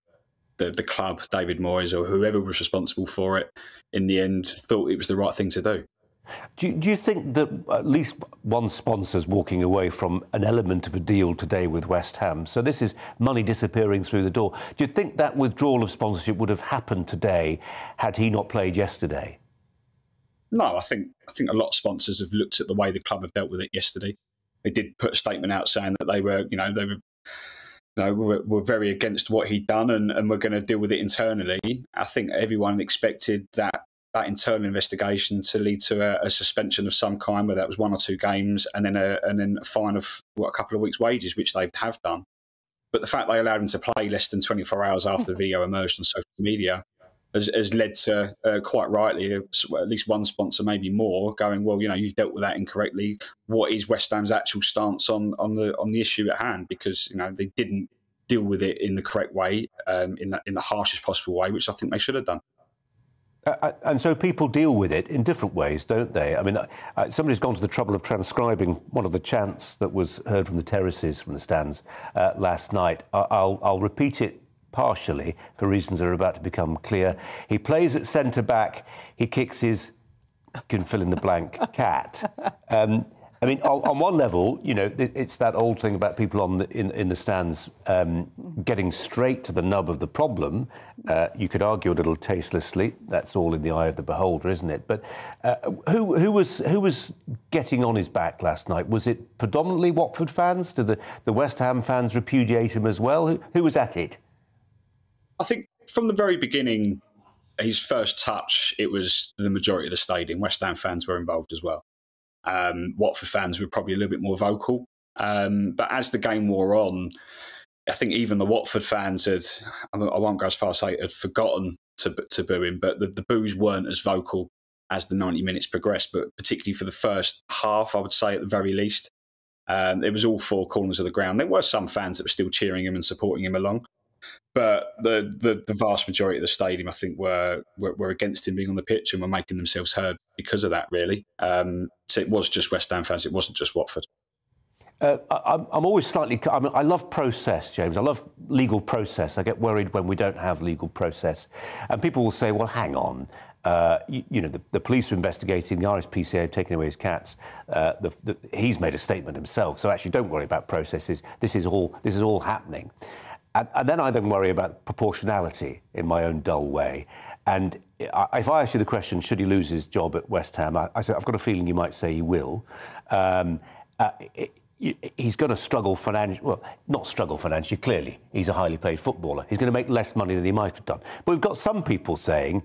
the club, David Moyes, or whoever was responsible for it, in the end, thought it was the right thing to do. Do you think that at least one sponsor's walking away from an element of a deal today with West Ham? So this is money disappearing through the door. Do you think that withdrawal of sponsorship would have happened today had he not played yesterday? No, I think a lot of sponsors have looked at the way the club have dealt with it yesterday. They did put a statement out saying that they were very against what he'd done and were going to deal with it internally. I think everyone expected that internal investigation to lead to a suspension of some kind, whether that was 1 or 2 games, and then a fine of a couple of weeks' wages, which they have done. But the fact they allowed him to play less than 24 hours after the video emerged on social media has led to, quite rightly, at least one sponsor, maybe more, going, well, you've dealt with that incorrectly. What is West Ham's actual stance on the issue at hand? Because they didn't deal with it in the correct way, in the harshest possible way, which I think they should have done. And so people deal with it in different ways, don't they? I mean, somebody's gone to the trouble of transcribing one of the chants that was heard from the terraces, from the stands last night. I'll repeat it partially for reasons that are about to become clear. He plays at centre-back. He kicks his, you can fill in the blank, cat. I mean, on one level, it's that old thing about people in the stands getting straight to the nub of the problem. You could argue a little tastelessly. That's all in the eye of the beholder, isn't it? But who was getting on his back last night? Was it predominantly Watford fans? Did the West Ham fans repudiate him as well? Who was at it? I think from the very beginning, his first touch, it was the majority of the stadium. West Ham fans were involved as well. Watford fans were probably a little bit more vocal. But as the game wore on, I think even the Watford fans I won't go as far as say had forgotten to boo him, but the boos weren't as vocal as the 90 minutes progressed, but particularly for the first half, I would say at the very least. It was all 4 corners of the ground. There were some fans that were still cheering him and supporting him along. But the vast majority of the stadium, I think, were against him being on the pitch and were making themselves heard because of that, really. So it was just West Ham fans. It wasn't just Watford. I'm always slightly... I love process, James. I love legal process. I get worried when we don't have legal process. And people will say, well, hang on. The police are investigating, the RSPCA have taken away his cats. He's made a statement himself. So actually, don't worry about processes. This is all happening. And then I worry about proportionality in my own dull way. And if I ask you the question, should he lose his job at West Ham, I say, I've got a feeling you might say he will. He's going to struggle financially. Well, not struggle financially, clearly. He's a highly paid footballer. He's going to make less money than he might have done. But we've got some people saying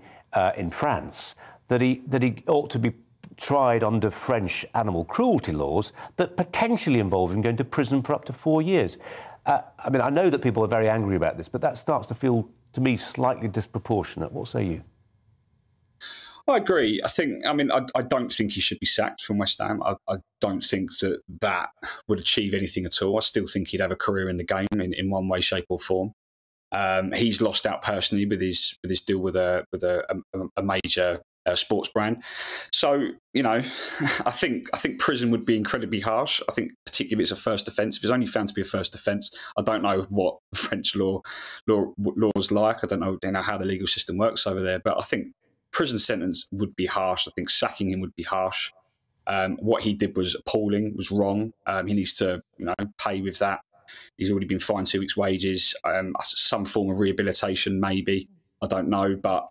in France that he ought to be tried under French animal cruelty laws that potentially involve him going to prison for up to 4 years. I mean, I know that people are very angry about this, but that starts to feel, to me, slightly disproportionate. What say you? I agree. I don't think he should be sacked from West Ham. I don't think that would achieve anything at all. I still think he'd have a career in the game in one way, shape or form. He's lost out personally with his deal with a major sports brand. So, you know, I think prison would be incredibly harsh. I think particularly if it's a first offence. If it's only found to be a first offence, I don't know what French law's like. I don't know how the legal system works over there. But I think prison sentence would be harsh. I think sacking him would be harsh. What he did was appalling, was wrong. He needs to, pay with that. He's already been fined 2 weeks' wages. Some form of rehabilitation, maybe. I don't know, but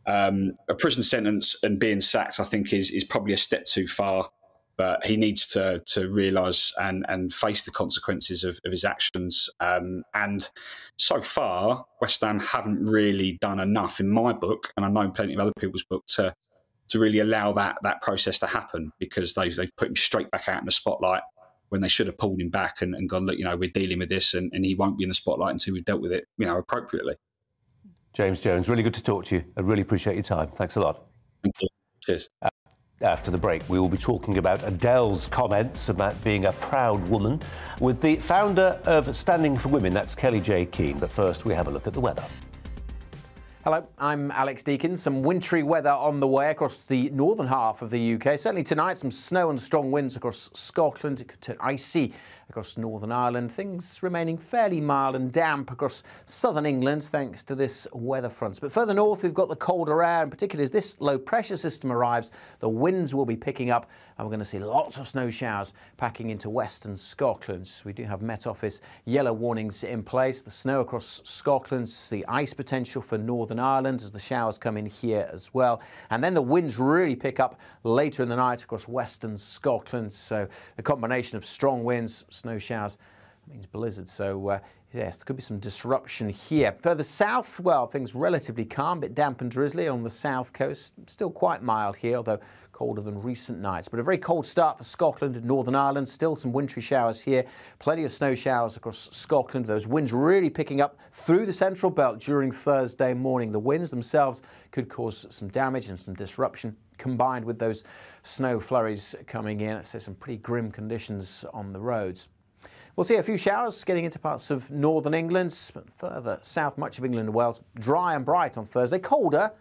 a prison sentence and being sacked, I think, is probably a step too far. But he needs to realise and face the consequences of his actions. And so far, West Ham haven't really done enough, in my book, and I know plenty of other people's book, to really allow that process to happen, because they've put him straight back out in the spotlight when they should have pulled him back and gone, look, we're dealing with this, and he won't be in the spotlight until we've dealt with it, appropriately. James Jones, really good to talk to you. I really appreciate your time. Thanks a lot. Thank you. Cheers. After the break, we will be talking about Adele's comments about being a proud woman with the founder of Standing for Women, that's Kelly J. Keane. But first, we have a look at the weather. Hello, I'm Alex Deakin. Some wintry weather on the way across the northern half of the UK. Certainly tonight, some snow and strong winds across Scotland. It could turn icy across Northern Ireland. Things remaining fairly mild and damp across southern England thanks to this weather front. But further north, we've got the colder air, and particularly as this low pressure system arrives, the winds will be picking up, and we're going to see lots of snow showers packing into western Scotland. We do have Met Office yellow warnings in place. The snow across Scotland, the ice potential for Northern Ireland as the showers come in here as well. And then the winds really pick up later in the night across western Scotland. So the combination of strong winds, snow showers, means blizzard. So yes, there could be some disruption here. Further south, well, things relatively calm, a bit damp and drizzly on the south coast. Still quite mild here, although colder than recent nights. But a very cold start for Scotland and Northern Ireland. Still some wintry showers here. Plenty of snow showers across Scotland. Those winds really picking up through the central belt during Thursday morning. The winds themselves could cause some damage and some disruption, combined with those snow flurries coming in. So some pretty grim conditions on the roads. We'll see a few showers getting into parts of northern England, but further south, much of England and Wales, dry and bright on Thursday. Colder.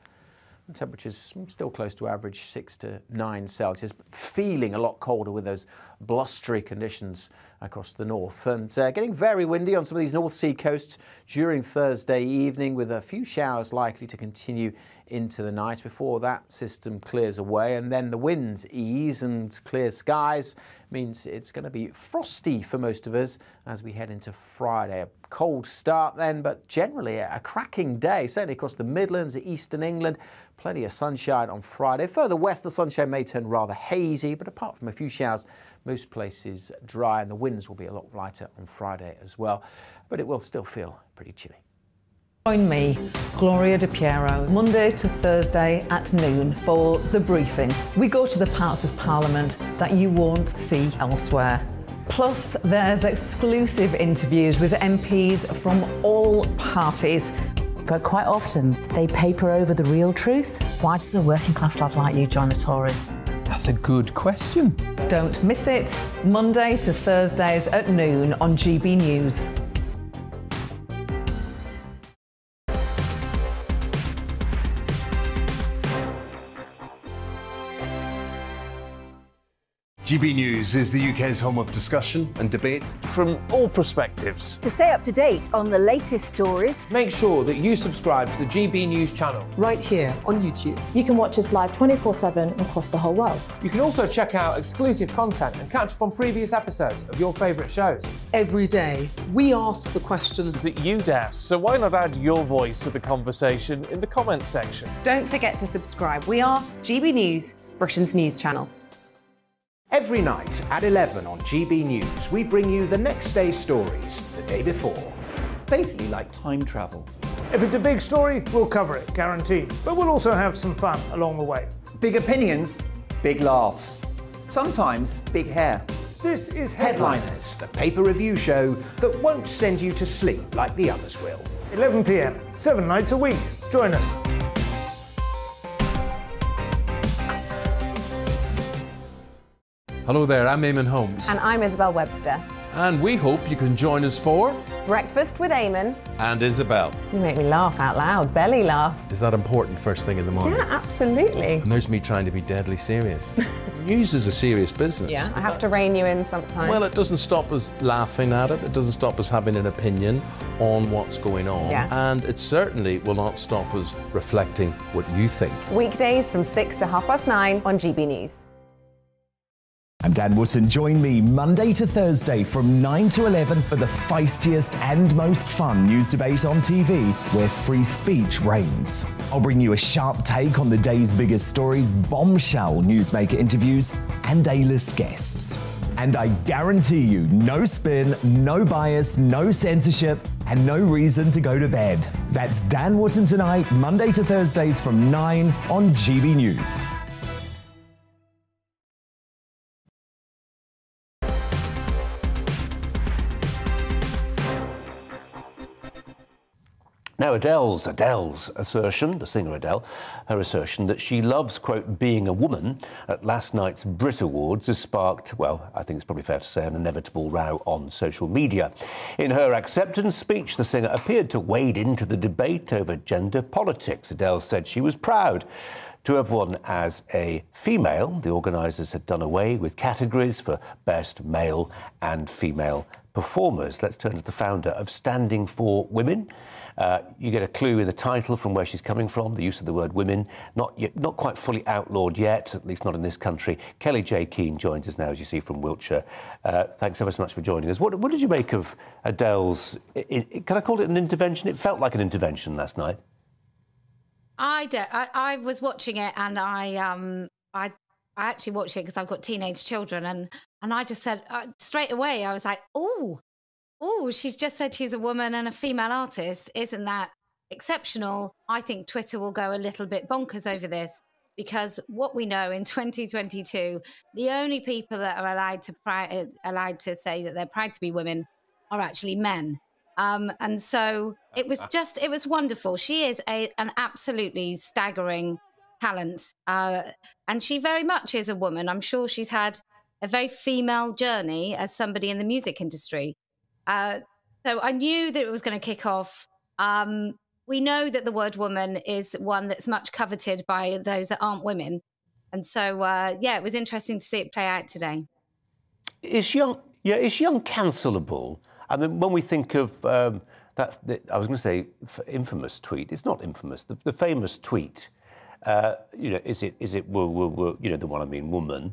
Temperatures still close to average 6 to 9 Celsius, but feeling a lot colder with those blustery conditions across the north. And getting very windy on some of these North Sea coasts during Thursday evening, with a few showers likely to continue into the night before that system clears away. And then the winds ease, and clear skies means it's going to be frosty for most of us as we head into Friday. A cold start then, but generally a cracking day, certainly across the Midlands, eastern England. Plenty of sunshine on Friday. Further west, the sunshine may turn rather hazy, but apart from a few showers, most places dry, and the winds will be a lot lighter on Friday as well. But it will still feel pretty chilly. Join me, Gloria De Piero, Monday to Thursday at noon for The Briefing. We go to the parts of Parliament that you won't see elsewhere. Plus, there's exclusive interviews with MPs from all parties. But quite often, they paper over the real truth. Why does a working class lad like you join the Tories? That's a good question. Don't miss it. Monday to Thursdays at noon on GB News. GB News is the UK's home of discussion and debate from all perspectives. To stay up to date on the latest stories, make sure that you subscribe to the GB News channel right here on YouTube. You can watch us live 24/7 across the whole world. You can also check out exclusive content and catch up on previous episodes of your favourite shows. Every day, we ask the questions that you'd ask, so why not add your voice to the conversation in the comments section? Don't forget to subscribe. We are GB News, Britain's news channel. Every night at 11 on GB News, we bring you the next day's stories the day before. It's basically like time travel. If it's a big story, we'll cover it, guaranteed. But we'll also have some fun along the way. Big opinions, big laughs. Sometimes big hair. This is Headliners, the paper review show that won't send you to sleep like the others will. 11 p.m, 7 nights a week. Join us. Hello there, I'm Eamon Holmes. And I'm Isabel Webster. And we hope you can join us for Breakfast with Eamon and Isabel. You make me laugh out loud, belly laugh. Is that important first thing in the morning? Yeah, absolutely. And there's me trying to be deadly serious. News is a serious business. Yeah, I have to rein you in sometimes. Well, it doesn't stop us laughing at it. It doesn't stop us having an opinion on what's going on. Yeah. And it certainly will not stop us reflecting what you think. Weekdays from 6 to 9:30 on GB News. I'm Dan Wootton. Join me Monday to Thursday from 9 to 11 for the feistiest and most fun news debate on TV, where free speech reigns. I'll bring you a sharp take on the day's biggest stories, bombshell newsmaker interviews, and A-list guests. And I guarantee you, no spin, no bias, no censorship, and no reason to go to bed. That's Dan Wootton tonight, Monday to Thursdays from 9 on GB News. Now, Adele's assertion, the singer Adele, her assertion that she loves, quote, being a woman at last night's Brit Awards has sparked, well, I think it's probably fair to say, an inevitable row on social media. In her acceptance speech, the singer appeared to wade into the debate over gender politics. Adele said she was proud to have won as a female. The organisers had done away with categories for best male and female performers. Let's turn to the founder of Standing for Women. You get a clue in the title from where she's coming from, the use of the word women, not quite fully outlawed yet, at least not in this country. Kelly J. Keane joins us now, as you see, from Wiltshire. Thanks ever so much for joining us. What did you make of Adele's, can I call it an intervention? It felt like an intervention last night. I was watching it, and I actually watched it because I've got teenage children, and I just said straight away, I was like, oh, she's just said she's a woman and a female artist. Isn't that exceptional? I think Twitter will go a little bit bonkers over this, because what we know in 2022, the only people that are allowed to say that they're proud to be women are actually men. And so it was wonderful. She is an absolutely staggering talent. And she very much is a woman. I'm sure she's had a very female journey as somebody in the music industry. So I knew that it was going to kick off. We know that the word woman is one that's much coveted by those that aren't women. And so, yeah, it was interesting to see it play out today. Is she uncancelable? I mean, when we think of I was going to say infamous tweet. It's not infamous. The famous tweet, you know, is it you know, the one I mean, woman,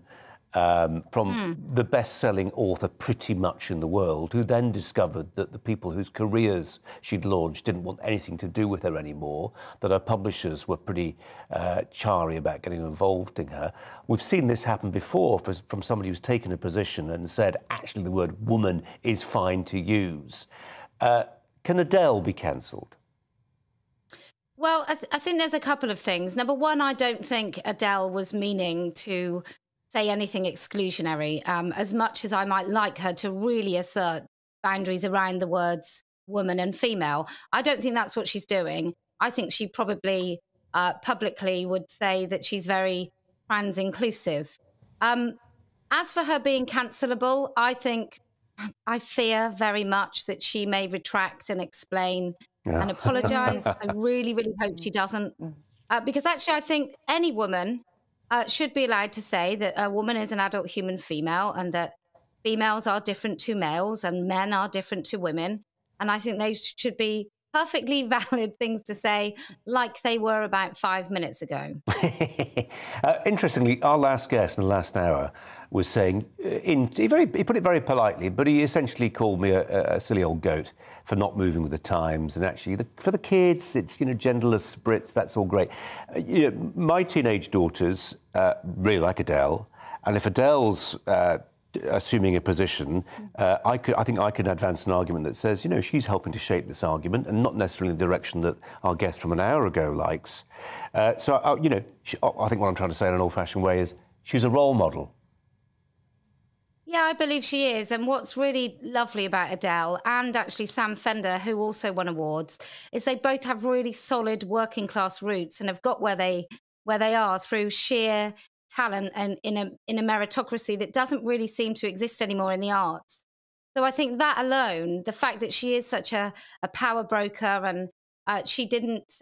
from the best-selling author pretty much in the world, who then discovered that the people whose careers she'd launched didn't want anything to do with her anymore, that her publishers were pretty chary about getting involved in her. We've seen this happen before from somebody who's taken a position and said, actually, the word woman is fine to use. Can Adele be cancelled? Well, I think there's a couple of things. Number one, I don't think Adele was meaning to say anything exclusionary, as much as I might like her to really assert boundaries around the words woman and female. I don't think that's what she's doing. I think she probably publicly would say that she's very trans inclusive. As for her being cancelable, I fear very much that she may retract and explain and apologise. I really, really hope she doesn't. Because actually, I think any woman should be allowed to say that a woman is an adult human female, and that females are different to males and men are different to women. And I think those should be perfectly valid things to say, like they were about 5 minutes ago. Interestingly, our last guest in the last hour was saying, he put it very politely, but he essentially called me a silly old goat for not moving with the times. And actually, for the kids, it's, you know, genderless Brits, that's all great. You know, my teenage daughters really like Adele, and if Adele's assuming a position, I think I could advance an argument that says, you know, she's helping to shape this argument, and not necessarily in the direction that our guest from an hour ago likes. You know, I think what I'm trying to say in an old-fashioned way is she's a role model. Yeah, I believe she is. And what's really lovely about Adele and actually Sam Fender, who also won awards, is they both have really solid working class roots and have got where they are through sheer talent and in a meritocracy that doesn't really seem to exist anymore in the arts. So I think that alone, the fact that she is such a power broker, and she didn't,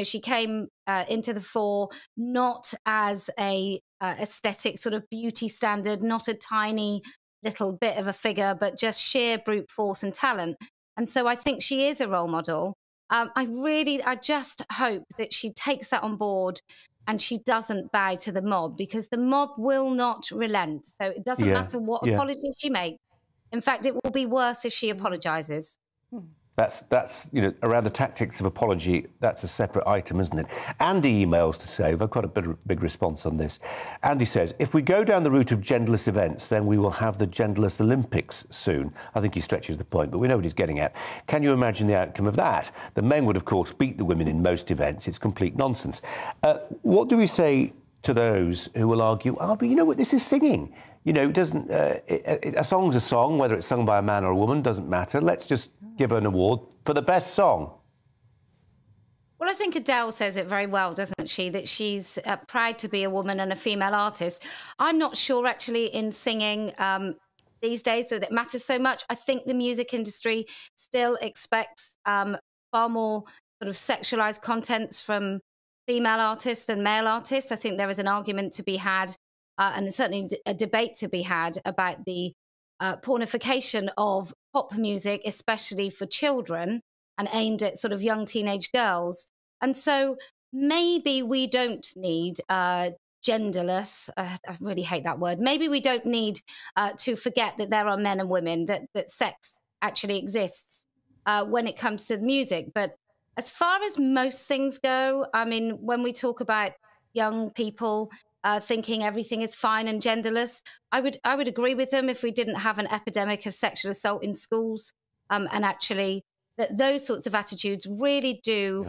she came into the fore not as a aesthetic sort of beauty standard, not a tiny little bit of a figure, but just sheer brute force and talent. And so I think she is a role model. I just hope that she takes that on board and she doesn't bow to the mob, because the mob will not relent. So it doesn't matter what apology she makes. In fact, it will be worse if she apologises. That's around the tactics of apology, that's a separate item, isn't it? Andy emails to say, I've got a big response on this. Andy says, if we go down the route of genderless events, then we will have the genderless Olympics soon. I think he stretches the point, but we know what he's getting at. Can you imagine the outcome of that? The men would, of course, beat the women in most events. It's complete nonsense. What do we say to those who will argue, but you know what, this is singing. It doesn't. A song's a song, whether it's sung by a man or a woman, doesn't matter. Let's just give her an award for the best song. Well, I think Adele says it very well, doesn't she? That she's proud to be a woman and a female artist. I'm not sure, actually, in singing these days that it matters so much. I think the music industry still expects far more sort of sexualized contents from female artists than male artists. I think there is an argument to be had. And certainly a debate to be had about the pornification of pop music, especially for children and aimed at sort of young teenage girls. And so maybe we don't need genderless. I really hate that word. Maybe we don't need to forget that there are men and women, that sex actually exists when it comes to music. But as far as most things go, I mean, when we talk about young people thinking everything is fine and genderless, I would agree with them if we didn't have an epidemic of sexual assault in schools, and actually that those sorts of attitudes really do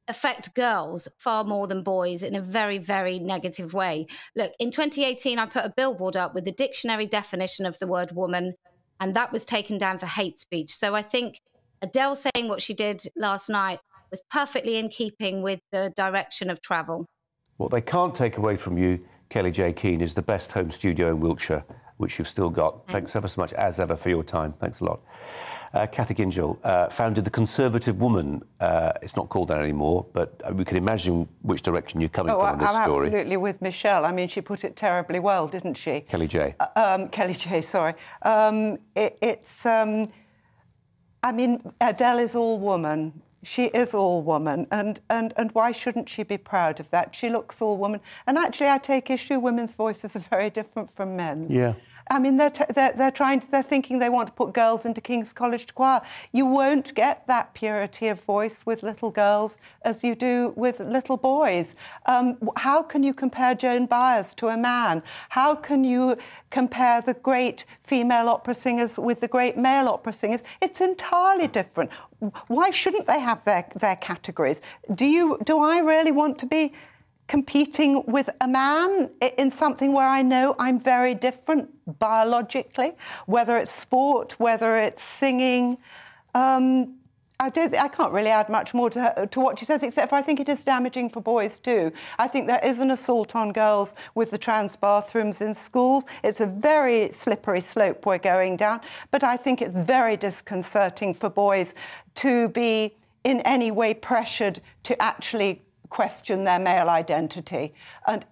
affect girls far more than boys in a very, very negative way. Look, in 2018, I put a billboard up with the dictionary definition of the word woman, and that was taken down for hate speech. So I think Adele saying what she did last night was perfectly in keeping with the direction of travel. What they can't take away from you, Kelly J. Keane, is the best home studio in Wiltshire, which you've still got. Thanks ever so much, as ever, for your time. Thanks a lot. Cathy Gingell founded The Conservative Woman. It's not called that anymore, but we can imagine which direction you're coming from in this story. I'm absolutely with Michelle. I mean, she put it terribly well, didn't she? Kelly J. Kelly J, sorry. I mean, Adele is all woman. She is all woman, and why shouldn't she be proud of that? She looks all woman. And actually, I take issue, women's voices are very different from men's. Yeah. I mean, they're thinking they want to put girls into King's College Choir. You won't get that purity of voice with little girls as you do with little boys. How can you compare Joan Baez to a man? How can you compare the great female opera singers with the great male opera singers? It's entirely different. Why shouldn't they have their categories? Do I really want to be competing with a man in something where I know I'm very different biologically, whether it's sport, whether it's singing? I can't really add much more to what she says, except for I think it is damaging for boys too. I think there is an assault on girls with the trans bathrooms in schools. It's a very slippery slope we're going down, but I think it's very disconcerting for boys to be in any way pressured to actually question their male identity. And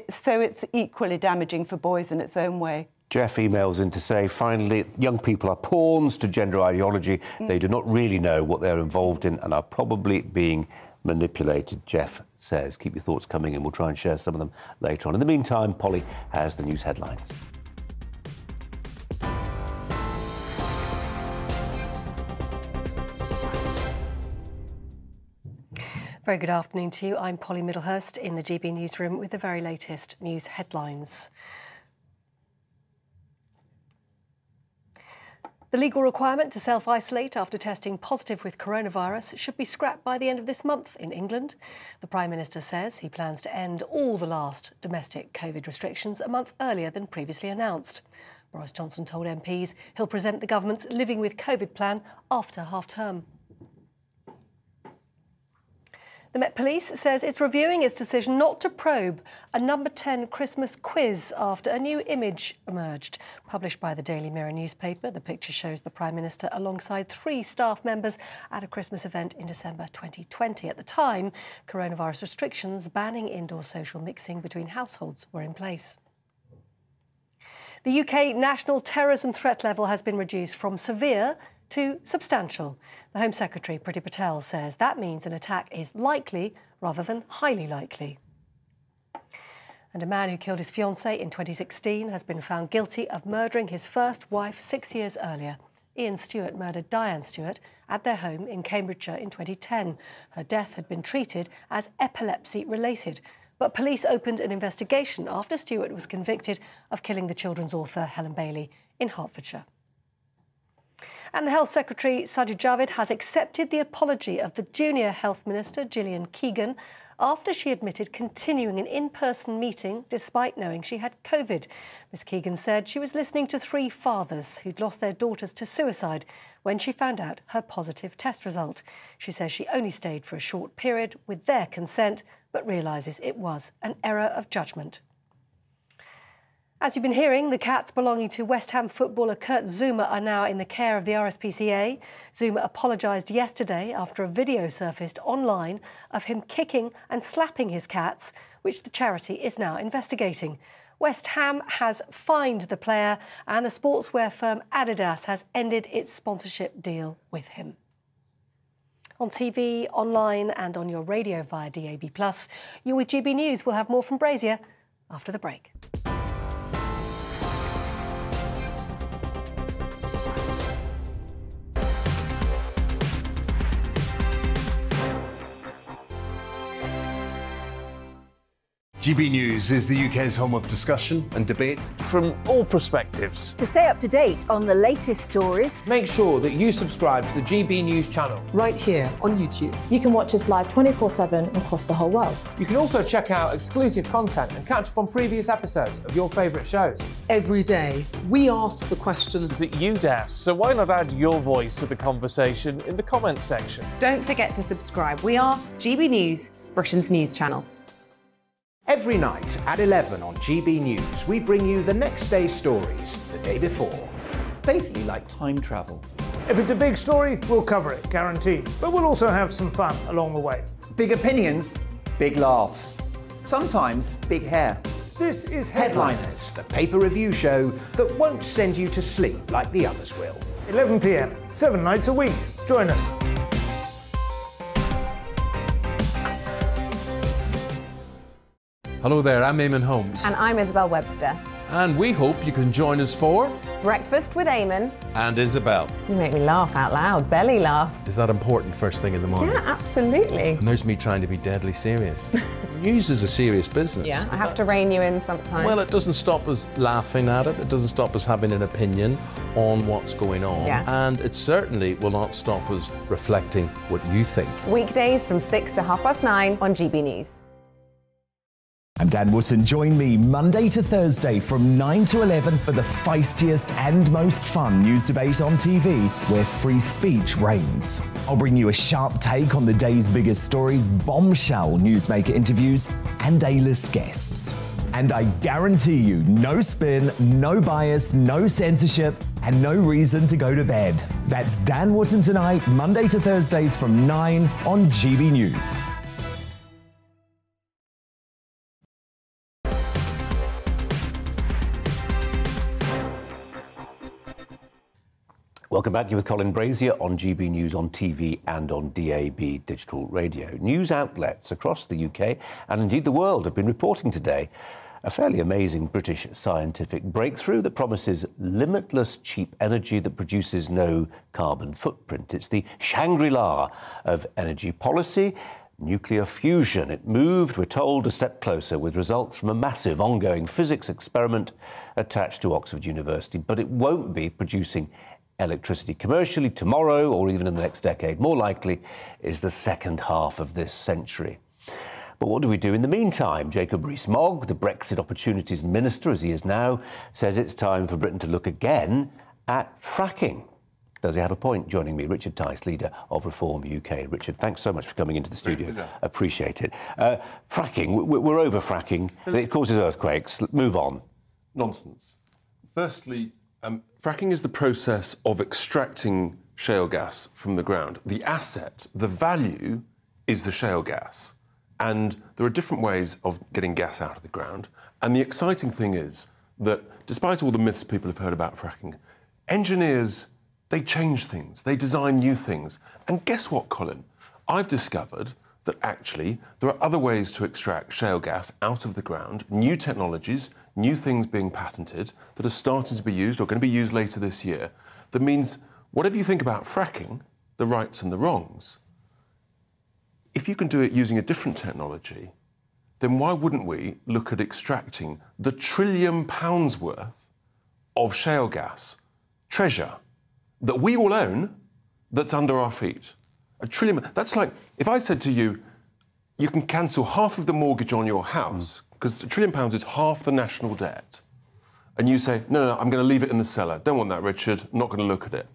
so it's equally damaging for boys in its own way. Jeff emails in to say, finally, young people are pawns to gender ideology. They do not really know what they're involved in and are probably being manipulated, Jeff says. Keep your thoughts coming and we'll try and share some of them later on. In the meantime, Polly has the news headlines. Very good afternoon to you. I'm Polly Middlehurst in the GB newsroom with the very latest news headlines. The legal requirement to self-isolate after testing positive with coronavirus should be scrapped by the end of this month in England. The Prime Minister says he plans to end all the last domestic COVID restrictions a month earlier than previously announced. Boris Johnson told MPs he'll present the government's Living with COVID plan after half-term. The Met Police says it's reviewing its decision not to probe a number 10 Christmas quiz after a new image emerged. Published by the Daily Mirror newspaper, the picture shows the Prime Minister alongside 3 staff members at a Christmas event in December 2020. At the time, coronavirus restrictions banning indoor social mixing between households were in place. The UK national terrorism threat level has been reduced from severe to substantial. The Home Secretary, Priti Patel, says that means an attack is likely rather than highly likely. And a man who killed his fiancée in 2016 has been found guilty of murdering his first wife 6 years earlier. Ian Stewart murdered Diane Stewart at their home in Cambridgeshire in 2010. Her death had been treated as epilepsy-related, but police opened an investigation after Stewart was convicted of killing the children's author Helen Bailey in Hertfordshire. And the Health Secretary, Sajid Javid, has accepted the apology of the junior Health Minister, Gillian Keegan, after she admitted continuing an in-person meeting despite knowing she had COVID. Ms Keegan said she was listening to 3 fathers who'd lost their daughters to suicide when she found out her positive test result. She says she only stayed for a short period with their consent, but realises it was an error of judgment. As you've been hearing, the cats belonging to West Ham footballer Kurt Zouma are now in the care of the RSPCA. Zouma apologised yesterday after a video surfaced online of him kicking and slapping his cats, which the charity is now investigating. West Ham has fined the player and the sportswear firm Adidas has ended its sponsorship deal with him. On TV, online and on your radio via DAB+. You're with GB News. We'll have more from Brazier after the break. GB News is the UK's home of discussion and debate from all perspectives. To stay up to date on the latest stories, make sure that you subscribe to the GB News channel right here on YouTube. You can watch us live 24/7 across the whole world. You can also check out exclusive content and catch up on previous episodes of your favourite shows. Every day, we ask the questions that you'd ask, so why not add your voice to the conversation in the comments section? Don't forget to subscribe. We are GB News, Britain's news channel. Every night at 11 on GB News, we bring you the next day's stories the day before. It's basically like time travel. If it's a big story, we'll cover it, guaranteed. But we'll also have some fun along the way. Big opinions, big laughs. Sometimes big hair. This is Headliners, the paper review show that won't send you to sleep like the others will. 11 p.m, 7 nights a week. Join us. Hello there, I'm Eamon Holmes. And I'm Isabel Webster. And we hope you can join us for Breakfast with Eamon and Isabel. You make me laugh out loud, belly laugh. Is that important first thing in the morning? Yeah, absolutely. And there's me trying to be deadly serious. News is a serious business. Yeah, I have to rein you in sometimes. Well, it doesn't stop us laughing at it. It doesn't stop us having an opinion on what's going on. Yeah. And it certainly will not stop us reflecting what you think. Weekdays from 6 to 9:30 on GB News. I'm Dan Wootton. Join me Monday to Thursday from 9 to 11 for the feistiest and most fun news debate on TV, where free speech reigns. I'll bring you a sharp take on the day's biggest stories, bombshell newsmaker interviews, and A-list guests. And I guarantee you, no spin, no bias, no censorship, and no reason to go to bed. That's Dan Wootton tonight, Monday to Thursdays from 9 on GB News. Welcome back. You're with Colin Brazier on GB News on TV and on DAB digital radio. News outlets across the UK and indeed the world have been reporting today a fairly amazing British scientific breakthrough that promises limitless cheap energy that produces no carbon footprint. It's the Shangri-La of energy policy, nuclear fusion. It moved, we're told, a step closer with results from a massive ongoing physics experiment attached to Oxford University, but it won't be producing electricity commercially tomorrow or even in the next decade. More likely is the second half of this century. But what do we do in the meantime? Jacob Rees-Mogg, the Brexit Opportunities Minister, as he is now, says it's time for Britain to look again at fracking. does he have a point? Joining me, Richard Tice, leader of Reform UK. Richard, thanks so much for coming into the studio. Appreciate it. Fracking, we're over fracking. It causes earthquakes. Move on. Nonsense. Firstly, fracking is the process of extracting shale gas from the ground. The asset, the value, is the shale gas. And there are different ways of getting gas out of the ground. And the exciting thing is that despite all the myths people have heard about fracking, engineers, they change things, they design new things. And guess what, Colin? I've discovered that actually there are other ways to extract shale gas out of the ground, new technologies, new things being patented that are starting to be used or going to be used later this year. That means whatever you think about fracking, the rights and the wrongs, if you can do it using a different technology, then why wouldn't we look at extracting the £1 trillion worth of shale gas treasure that we all own that's under our feet? £1 trillion. That's like, if I said to you, you can cancel half of the mortgage on your house, because £1 trillion is half the national debt, and you say, no, I'm going to leave it in the cellar. Don't want that, Richard. I'm not going to look at it.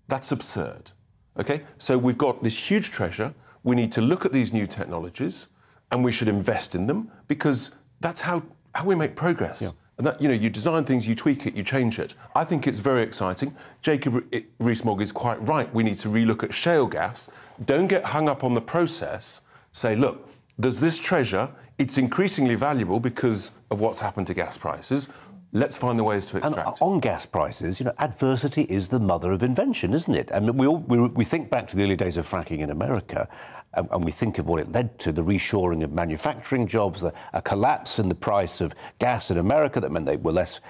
That's absurd. OK? So we've got this huge treasure. We need to look at these new technologies, and we should invest in them, because that's how we make progress. Yeah. And that, you design things, you tweak it, you change it. I think it's very exciting. Jacob Rees-Mogg is quite right. We need to relook at shale gas. Don't get hung up on the process. Say, look, there's this treasure. It's increasingly valuable because of what's happened to gas prices. Let's find the ways to extract. And on gas prices, adversity is the mother of invention, isn't it? I mean, we think back to the early days of fracking in America, and we think of what it led to, the reshoring of manufacturing jobs, a collapse in the price of gas in America that meant they were less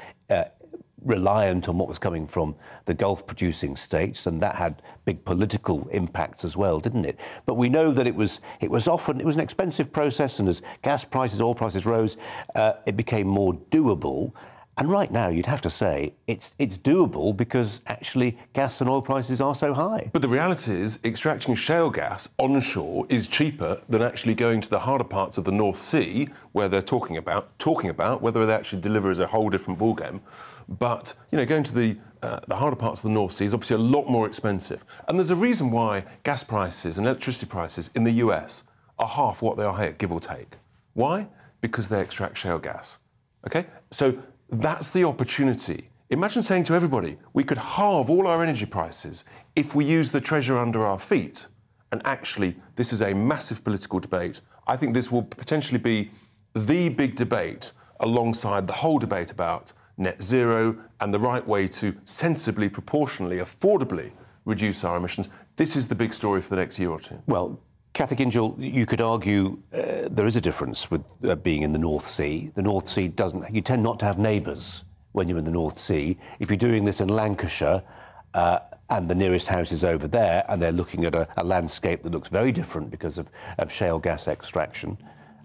reliant on what was coming from the Gulf-producing states, and that had big political impacts as well, didn't it? But we know that it was an expensive process, and as gas prices, oil prices rose, it became more doable. And right now, you'd have to say it's doable because actually gas and oil prices are so high. But the reality is extracting shale gas onshore is cheaper than actually going to the harder parts of the North Sea, where they're talking about whether they actually deliver is a whole different ballgame. But, going to the harder parts of the North Sea is obviously a lot more expensive. And there's a reason why gas prices and electricity prices in the US are half what they are here, give or take. Why? Because they extract shale gas. OK? So that's the opportunity. Imagine saying to everybody, we could halve all our energy prices if we use the treasure under our feet. And actually, this is a massive political debate. I think this will potentially be the big debate alongside the whole debate about net zero and the right way to sensibly, proportionally, affordably reduce our emissions. This is the big story for the next year or two. Well, Cathy Gingell, you could argue there is a difference with being in the North Sea. The North Sea you tend not to have neighbours when you're in the North Sea. If you're doing this in Lancashire and the nearest house is over there and they're looking at a landscape that looks very different because of shale gas extraction.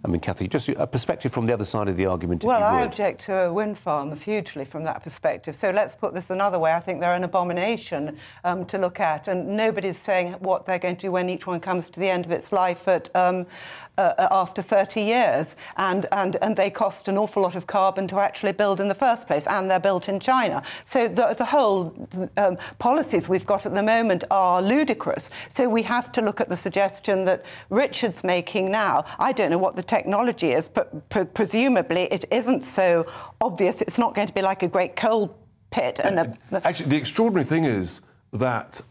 I mean, Cathy, just a perspective from the other side of the argument. Well, I object to wind farms hugely from that perspective. So let's put this another way. I think they're an abomination to look at, and nobody's saying what they're going to do when each one comes to the end of its life at after 30 years, and they cost an awful lot of carbon to actually build in the first place, and they're built in China. So the whole policies we've got at the moment are ludicrous. So we have to look at the suggestion that Richard's making now. I don't know what the technology is, but presumably it isn't so obvious. It's not going to be like a great coal pit. Actually, the extraordinary thing is that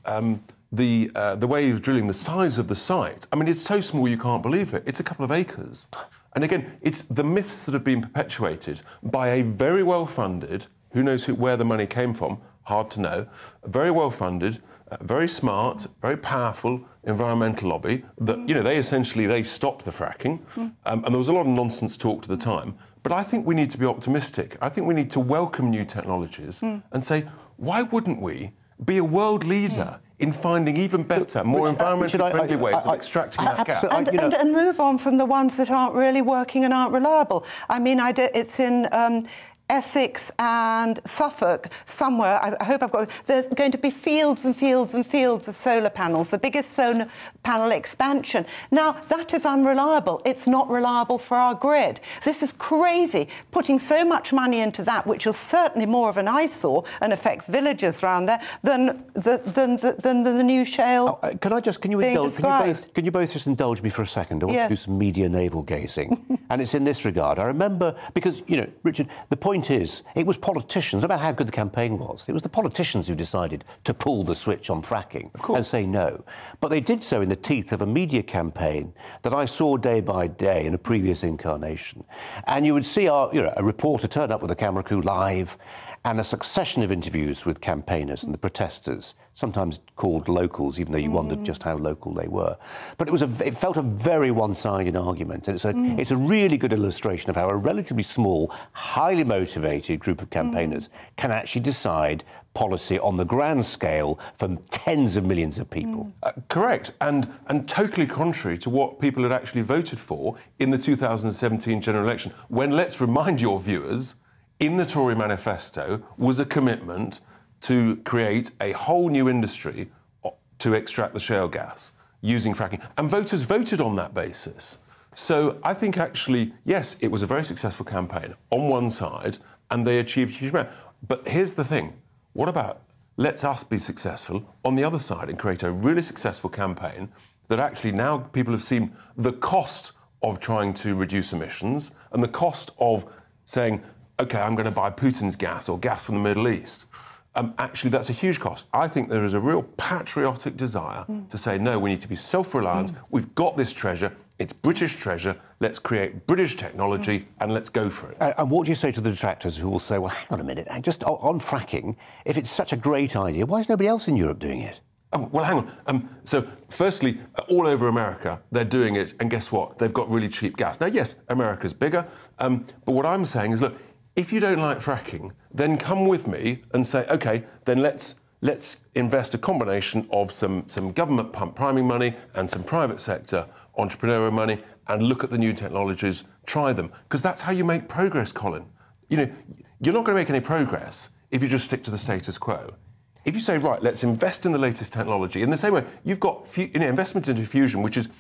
the way of drilling, the size of the site, I mean, it's so small you can't believe it. It's a couple of acres. And again, it's the myths that have been perpetuated by a very well-funded, who knows where the money came from, hard to know, a very well-funded, very smart, very powerful environmental lobby that, they stopped the fracking. And there was a lot of nonsense talked at the time. But I think we need to be optimistic. I think we need to welcome new technologies and say, why wouldn't we be a world leader in finding even better, more environmentally friendly ways of extracting that gas? And move on from the ones that aren't really working and aren't reliable. I mean, it's in Essex and Suffolk, somewhere, I hope I've got, there's going to be fields and fields and fields of solar panels, the biggest solar panel expansion. Now, that is unreliable. It's not reliable for our grid. This is crazy, putting so much money into that, which is certainly more of an eyesore and affects villages around there than the new shale. Can you both just indulge me for a second? I want to do some media navel gazing. And it's in this regard. I remember, because, you know, Richard, the point is, it was politicians, no matter how good the campaign was, it was the politicians who decided to pull the switch on fracking and say no. But they did so in the teeth of a media campaign that I saw day by day in a previous incarnation. And you would see a reporter turn up with a camera crew live, and a succession of interviews with campaigners and the protesters, sometimes called locals, even though you wondered just how local they were. But it felt a very one-sided argument, and it's a really good illustration of how a relatively small, highly motivated group of campaigners can actually decide policy on the grand scale for tens of millions of people. Correct, and totally contrary to what people had actually voted for in the 2017 general election, when, let's remind your viewers, in the Tory manifesto was a commitment to create a whole new industry to extract the shale gas using fracking. And voters voted on that basis. So I think actually, yes, it was a very successful campaign on one side, and they achieved a huge amount. But here's the thing. What about let's us be successful on the other side and create a really successful campaign that actually now people have seen the cost of trying to reduce emissions and the cost of saying, OK, I'm going to buy Putin's gas or gas from the Middle East. Actually, that's a huge cost. I think there is a real patriotic desire to say, no, we need to be self-reliant. We've got this treasure. It's British treasure. Let's create British technology and let's go for it. And what do you say to the detractors who will say, well, hang on a minute, just on fracking, if it's such a great idea, why is nobody else in Europe doing it? Well, hang on. So, firstly, all over America, they're doing it, and guess what? They've got really cheap gas. Now, yes, America's bigger, but what I'm saying is, look, if you don't like fracking, then come with me and say, OK, then let's invest a combination of some government pump priming money and some private sector entrepreneurial money and look at the new technologies, try them. Because that's how you make progress, Colin. You know, you're not going to make any progress if you just stick to the status quo. If you say, right, let's invest in the latest technology, in the same way, you've got investment into fusion, which is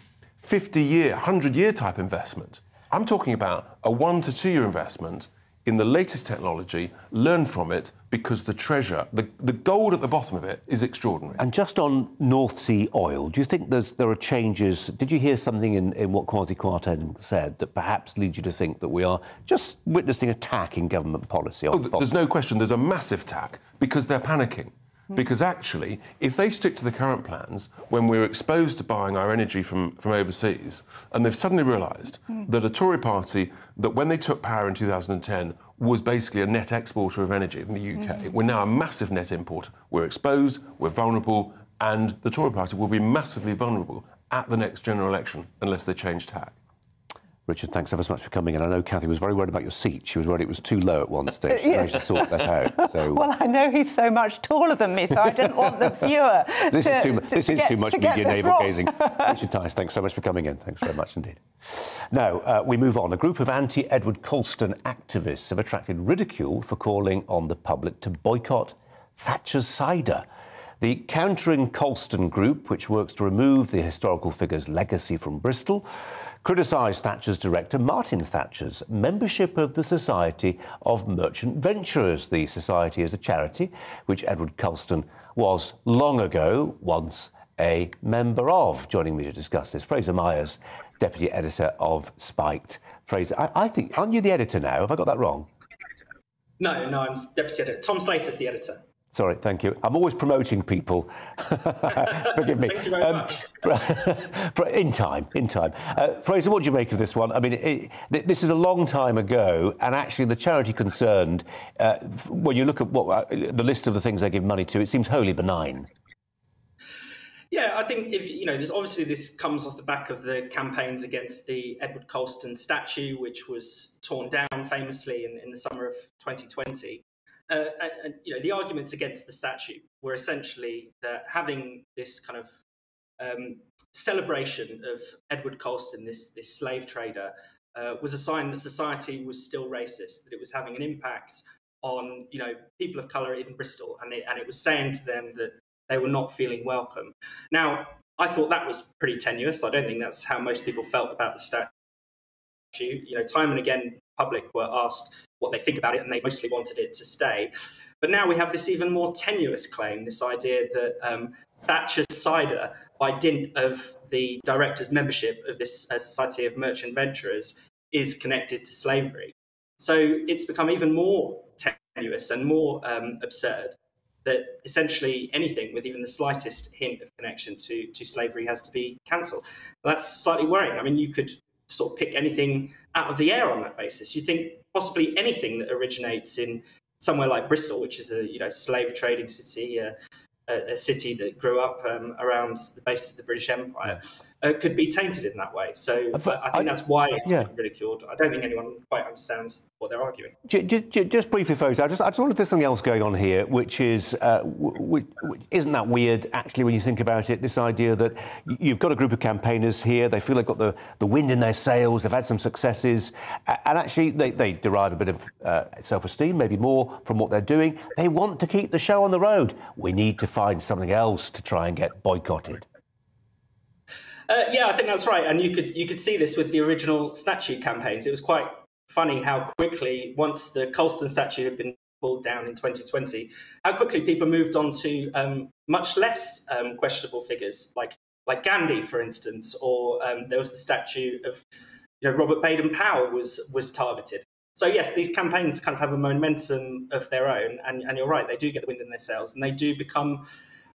50-year, 100-year type investment. I'm talking about a 1 to 2 year investment in the latest technology, learn from it, because the treasure, the gold at the bottom of it is extraordinary. And just on North Sea oil, do you think there are changes? Did you hear something in what Kwasi Kwarteng said that perhaps leads you to think that we are just witnessing a tack in government policy? There's no question there's a massive tack, because they're panicking. Because actually, if they stick to the current plans, when we're exposed to buying our energy from overseas, and they've suddenly realised that a Tory party that when they took power in 2010 was basically a net exporter of energy in the UK, we're now a massive net importer. We're exposed, we're vulnerable, and the Tory party will be massively vulnerable at the next general election unless they change tack. Richard, thanks ever so much for coming in. I know Cathy was very worried about your seat. She was worried it was too low at one stage. She managed to sort that out. So. Well, I know he's so much taller than me, so I didn't want the viewer This is too much media navel-gazing. Richard Tice, thanks so much for coming in. Thanks very much indeed. Now, we move on. A group of anti-Edward Colston activists have attracted ridicule for calling on the public to boycott Thatcher's cider. The Countering Colston group, which works to remove the historical figure's legacy from Bristol, criticised Thatcher's director, Martin Thatcher's membership of the Society of Merchant Venturers. The society is a charity which Edward Colston was long ago once a member of. Joining me to discuss this, Fraser Myers, Deputy Editor of Spiked. Fraser, I think, aren't you the editor now? Have I got that wrong? No, I'm Deputy Editor. Tom Slater's the editor. Sorry, thank you. I'm always promoting people. Forgive me. Thank you very much. In time. Fraser, what do you make of this one? I mean, this is a long time ago, and actually the charity concerned, when you look at the list of the things they give money to, it seems wholly benign. Yeah, I think obviously this comes off the back of the campaigns against the Edward Colston statue, which was torn down famously in the summer of 2020. And the arguments against the statue were essentially that having this kind of celebration of Edward Colston, this slave trader, was a sign that society was still racist, that it was having an impact on, you know, people of colour in Bristol, and it was saying to them that they were not feeling welcome. Now, I thought that was pretty tenuous. I don't think that's how most people felt about the statue. You know, time and again, public were asked what they think about it, and they mostly wanted it to stay. But now we have this even more tenuous claim, this idea that Thatcher's cider, by dint of the directors' membership of this Society of Merchant Venturers, is connected to slavery. So it's become even more tenuous and more absurd that essentially anything with even the slightest hint of connection to slavery has to be cancelled. That's slightly worrying. I mean, you could sort of pick anything out of the air on that basis. You think possibly anything that originates in somewhere like Bristol, which is a, you know, slave trading city, a city that grew up around the base of the British Empire, could be tainted in that way. So I think that's why it's been ridiculed. I don't think anyone quite understands what they're arguing. Just briefly, folks, I just wonder if there's something else going on here, which is, isn't that weird, actually, when you think about it, this idea that you've got a group of campaigners here, they feel they've got the wind in their sails, they've had some successes, and actually they derive a bit of self-esteem, maybe more, from what they're doing. They want to keep the show on the road. We need to find something else to try and get boycotted. Yeah, I think that's right. And you could see this with the original statue campaigns. It was quite funny how quickly, once the Colston statue had been pulled down in 2020, how quickly people moved on to much less questionable figures, like Gandhi, for instance, or there was the statue of, you know, Robert Baden-Powell was targeted. So yes, these campaigns kind of have a momentum of their own, and you're right, they do get the wind in their sails, and they do become,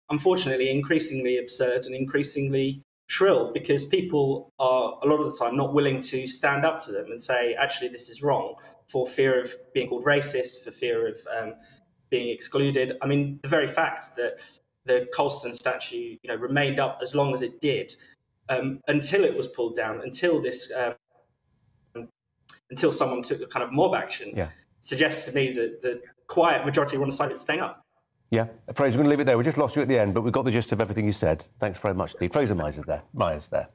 unfortunately, increasingly absurd and increasingly shrill, because people are a lot of the time not willing to stand up to them and say, actually, this is wrong, for fear of being called racist, for fear of being excluded. I mean, the very fact that the Colston statue, you know, remained up as long as it did until it was pulled down, until this, until someone took a kind of mob action, suggests to me that the quiet majority were on the side of it staying up. Yeah, Fraser, we're going to leave it there. We just lost you at the end, but we've got the gist of everything you said. Thanks very much, Steve. Fraser Myers there.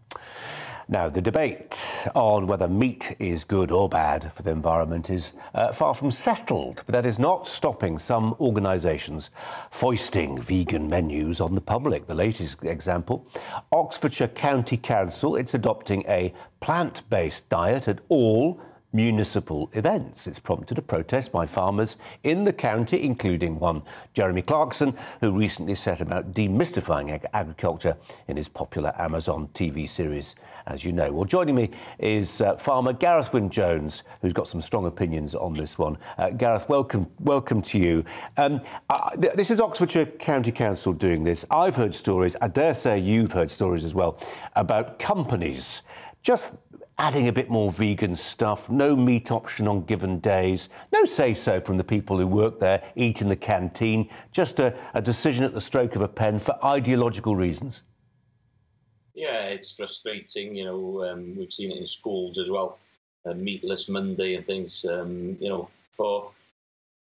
Now, the debate on whether meat is good or bad for the environment is far from settled, but that is not stopping some organisations foisting vegan menus on the public. The latest example, Oxfordshire County Council, it's adopting a plant-based diet at all municipal events. It's prompted a protest by farmers in the county, including one Jeremy Clarkson, who recently set about demystifying agriculture in his popular Amazon TV series, as you know. Well, joining me is farmer Gareth Wynne-Jones, who's got some strong opinions on this one. Gareth, welcome to you. This is Oxfordshire County Council doing this. I've heard stories, I dare say you've heard stories as well, about companies just adding a bit more vegan stuff, no meat option on given days, no say-so from the people who work there, eat in the canteen, just a decision at the stroke of a pen for ideological reasons. Yeah, it's frustrating, you know, we've seen it in schools as well, Meatless Monday and things, you know, for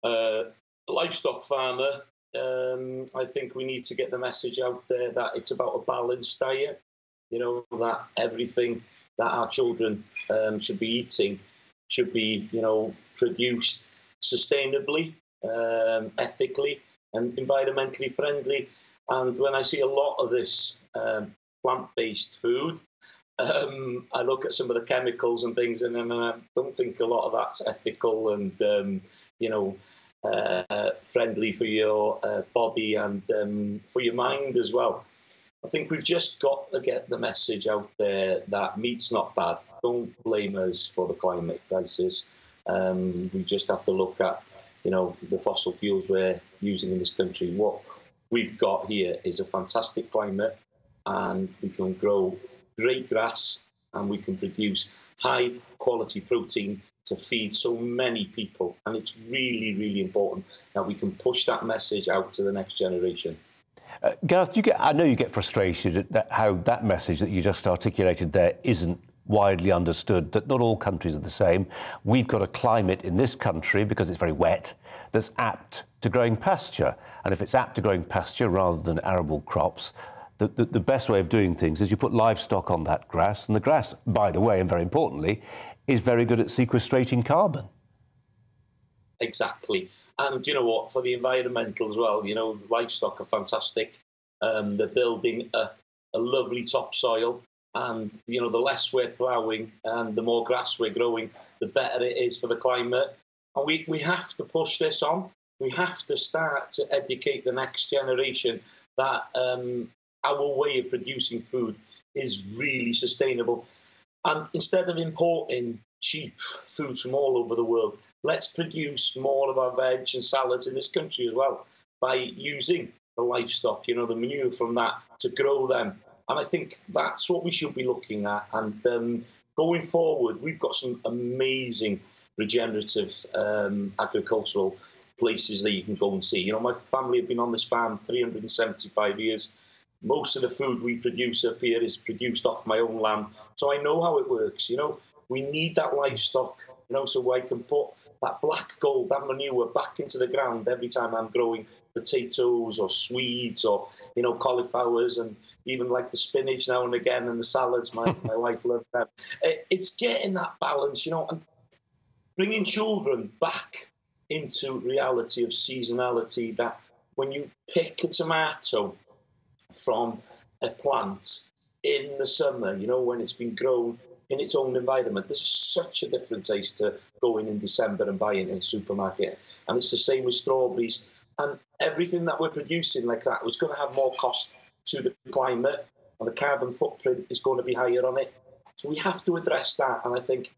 a livestock farmer, I think we need to get the message out there that it's about a balanced diet, you know, that everything that our children should be eating should be, you know, produced sustainably, ethically and environmentally friendly. And when I see a lot of this plant-based food, I look at some of the chemicals and things, and I don't think a lot of that's ethical and, you know, friendly for your body and for your mind as well. I think we've just got to get the message out there that meat's not bad. Don't blame us for the climate crisis. We just have to look at, you know, the fossil fuels we're using in this country. What we've got here is a fantastic climate, and we can grow great grass and we can produce high quality protein to feed so many people. And it's really, really important that we can push that message out to the next generation. Gareth, I know you get frustrated at how that message that you just articulated there isn't widely understood, that not all countries are the same. We've got a climate in this country, because it's very wet, that's apt to growing pasture. And if it's apt to growing pasture rather than arable crops, the best way of doing things is you put livestock on that grass. And the grass, by the way, and very importantly, is very good at sequestrating carbon. Exactly. And you know what, for the environmental as well, you know, livestock are fantastic. They're building a lovely topsoil, and you know, the less we're ploughing and the more grass we're growing, the better it is for the climate. And we have to push this on. We have to start to educate the next generation that our way of producing food is really sustainable. And instead of importing cheap food from all over the world, let's produce more of our veg and salads in this country as well by using the livestock, you know, the manure from that to grow them. And I think that's what we should be looking at. And going forward, we've got some amazing regenerative agricultural places that you can go and see. You know, my family have been on this farm 375 years. Most of the food we produce up here is produced off my own land. So I know how it works, you know. We need that livestock, you know, so I can put that black gold, that manure back into the ground every time I'm growing potatoes or Swedes or, you know, cauliflowers, and even like the spinach now and again, and the salads. My wife loves them. It's getting that balance, you know, and bringing children back into reality of seasonality, that when you pick a tomato from a plant in the summer, you know, when it's been grown in its own environment, there's such a different taste to going in December and buying in a supermarket. And it's the same with strawberries. And everything that we're producing like that was going to have more cost to the climate, and the carbon footprint is going to be higher on it. So we have to address that. And I think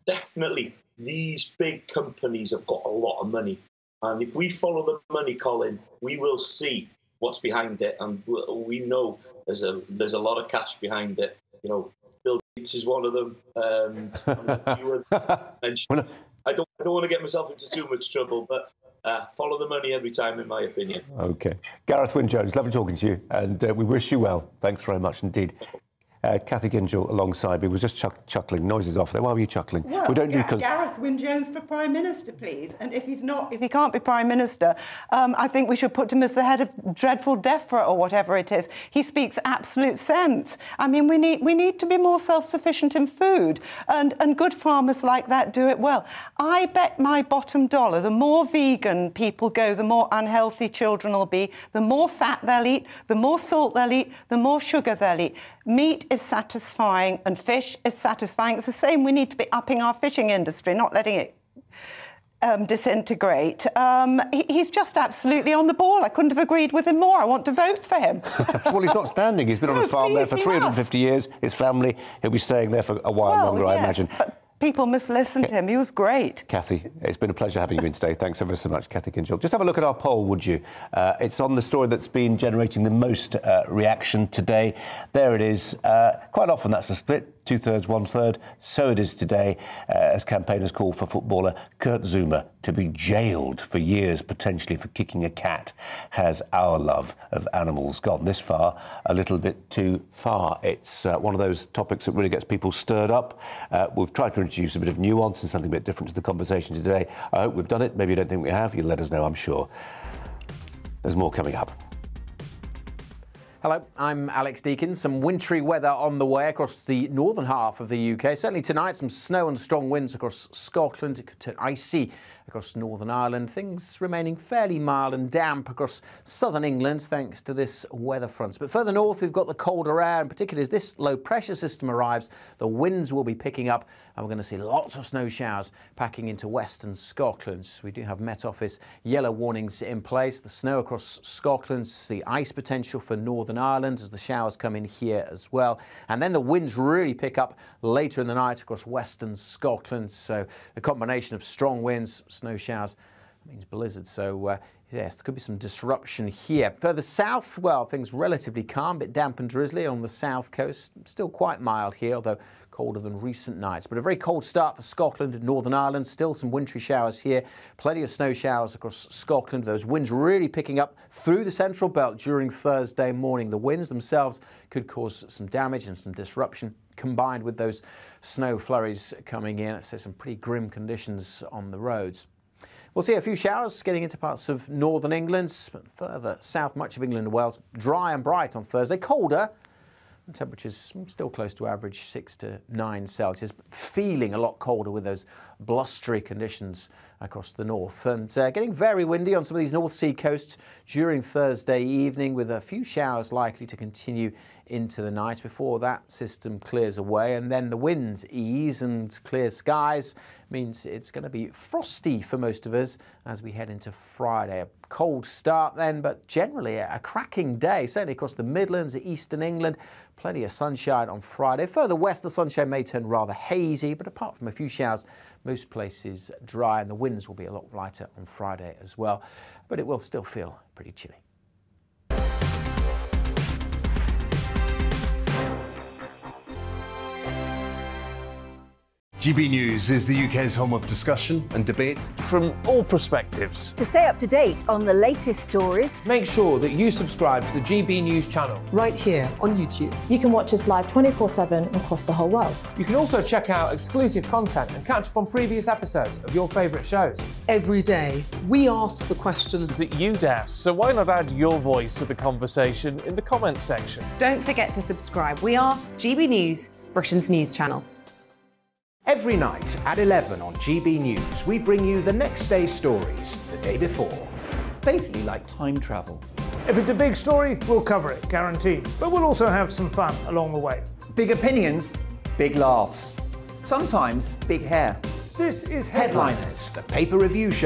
definitely these big companies have got a lot of money. And if we follow the money, Colin, we will see what's behind it. And we know there's a lot of cash behind it. You know, Bill Gates is one of them. I don't want to get myself into too much trouble, but follow the money every time, in my opinion. OK. Gareth Wynne-Jones, lovely talking to you, and we wish you well. Thanks very much indeed. Cathy Gingell alongside me was just chuckling. Noises off there. Why were you chuckling? Well, we don't do Gareth Wynne-Jones for Prime Minister, please. And if he can't be Prime Minister, I think we should put him as the head of dreadful DEFRA or whatever it is. He speaks absolute sense. I mean, we need to be more self-sufficient in food, and good farmers like that do it well. I bet my bottom dollar, the more vegan people go, the more unhealthy children will be, the more fat they'll eat, the more salt they'll eat, the more sugar they'll eat. Meat is satisfying and fish is satisfying. It's the same. We need to be upping our fishing industry, not letting it disintegrate. He's just absolutely on the ball. I couldn't have agreed with him more. I want to vote for him. Well, he's not standing. He's been on a farm there for 350 years. His family, he'll be staying there for a while longer, yes, I imagine. But people must listen to him. He was great. Cathy, it's been a pleasure having you in today. Thanks ever so much, Cathy Gingell. Just have a look at our poll, would you? It's on the story that's been generating the most reaction today. There it is. Quite often that's a split. 2/3, 1/3. So it is today, as campaigners call for footballer Kurt Zouma to be jailed for years, potentially for kicking a cat. Has our love of animals gone this far? A little bit too far. It's one of those topics that really gets people stirred up. We've tried to introduce a bit of nuance and something a bit different to the conversation today. I hope we've done it. Maybe you don't think we have. You'll let us know, I'm sure. There's more coming up. Hello, I'm Alex Deakin. Some wintry weather on the way across the northern half of the UK. Certainly tonight, some snow and strong winds across Scotland. It could turn icy across Northern Ireland. Things remaining fairly mild and damp across southern England thanks to this weather front. But further north, we've got the colder air, and particularly as this low pressure system arrives, the winds will be picking up, and we're going to see lots of snow showers packing into western Scotland. We do have Met Office yellow warnings in place. The snow across Scotland, the ice potential for Northern Ireland as the showers come in here as well. And then the winds really pick up later in the night across western Scotland. So the combination of strong winds, snow showers, means blizzard. So yes, there could be some disruption here. Further south, well, things relatively calm, bit damp and drizzly on the south coast. Still quite mild here, although colder than recent nights. But a very cold start for Scotland and Northern Ireland. Still some wintry showers here. Plenty of snow showers across Scotland. Those winds really picking up through the central belt during Thursday morning. The winds themselves could cause some damage and some disruption, combined with those snow flurries coming in. So some pretty grim conditions on the roads. We'll see a few showers getting into parts of northern England, but further south, much of England and Wales, dry and bright on Thursday. Colder, Temperatures still close to average, 6 to 9 Celsius, but feeling a lot colder with those blustery conditions across the north. And getting very windy on some of these North Sea coasts during Thursday evening, with a few showers likely to continue into the night before that system clears away. And then the winds ease, and clear skies means it's going to be frosty for most of us as we head into Friday. A cold start then, but generally a cracking day, certainly across the Midlands, eastern England. Plenty of sunshine on Friday. Further west, the sunshine may turn rather hazy, but apart from a few showers, most places dry, and the winds will be a lot lighter on Friday as well. But it will still feel pretty chilly. GB News is the UK's home of discussion and debate from all perspectives. To stay up to date on the latest stories, make sure that you subscribe to the GB News channel right here on YouTube. You can watch us live 24/7 across the whole world. You can also check out exclusive content and catch up on previous episodes of your favourite shows. Every day, we ask the questions that you'd ask, so why not add your voice to the conversation in the comments section? Don't forget to subscribe. We are GB News, Britain's news channel. Every night at 11 on GB News, we bring you the next day's stories the day before. Basically like time travel. If it's a big story, we'll cover it, guaranteed. But we'll also have some fun along the way. Big opinions, big laughs. Sometimes big hair. This is Headliners, the paper review show.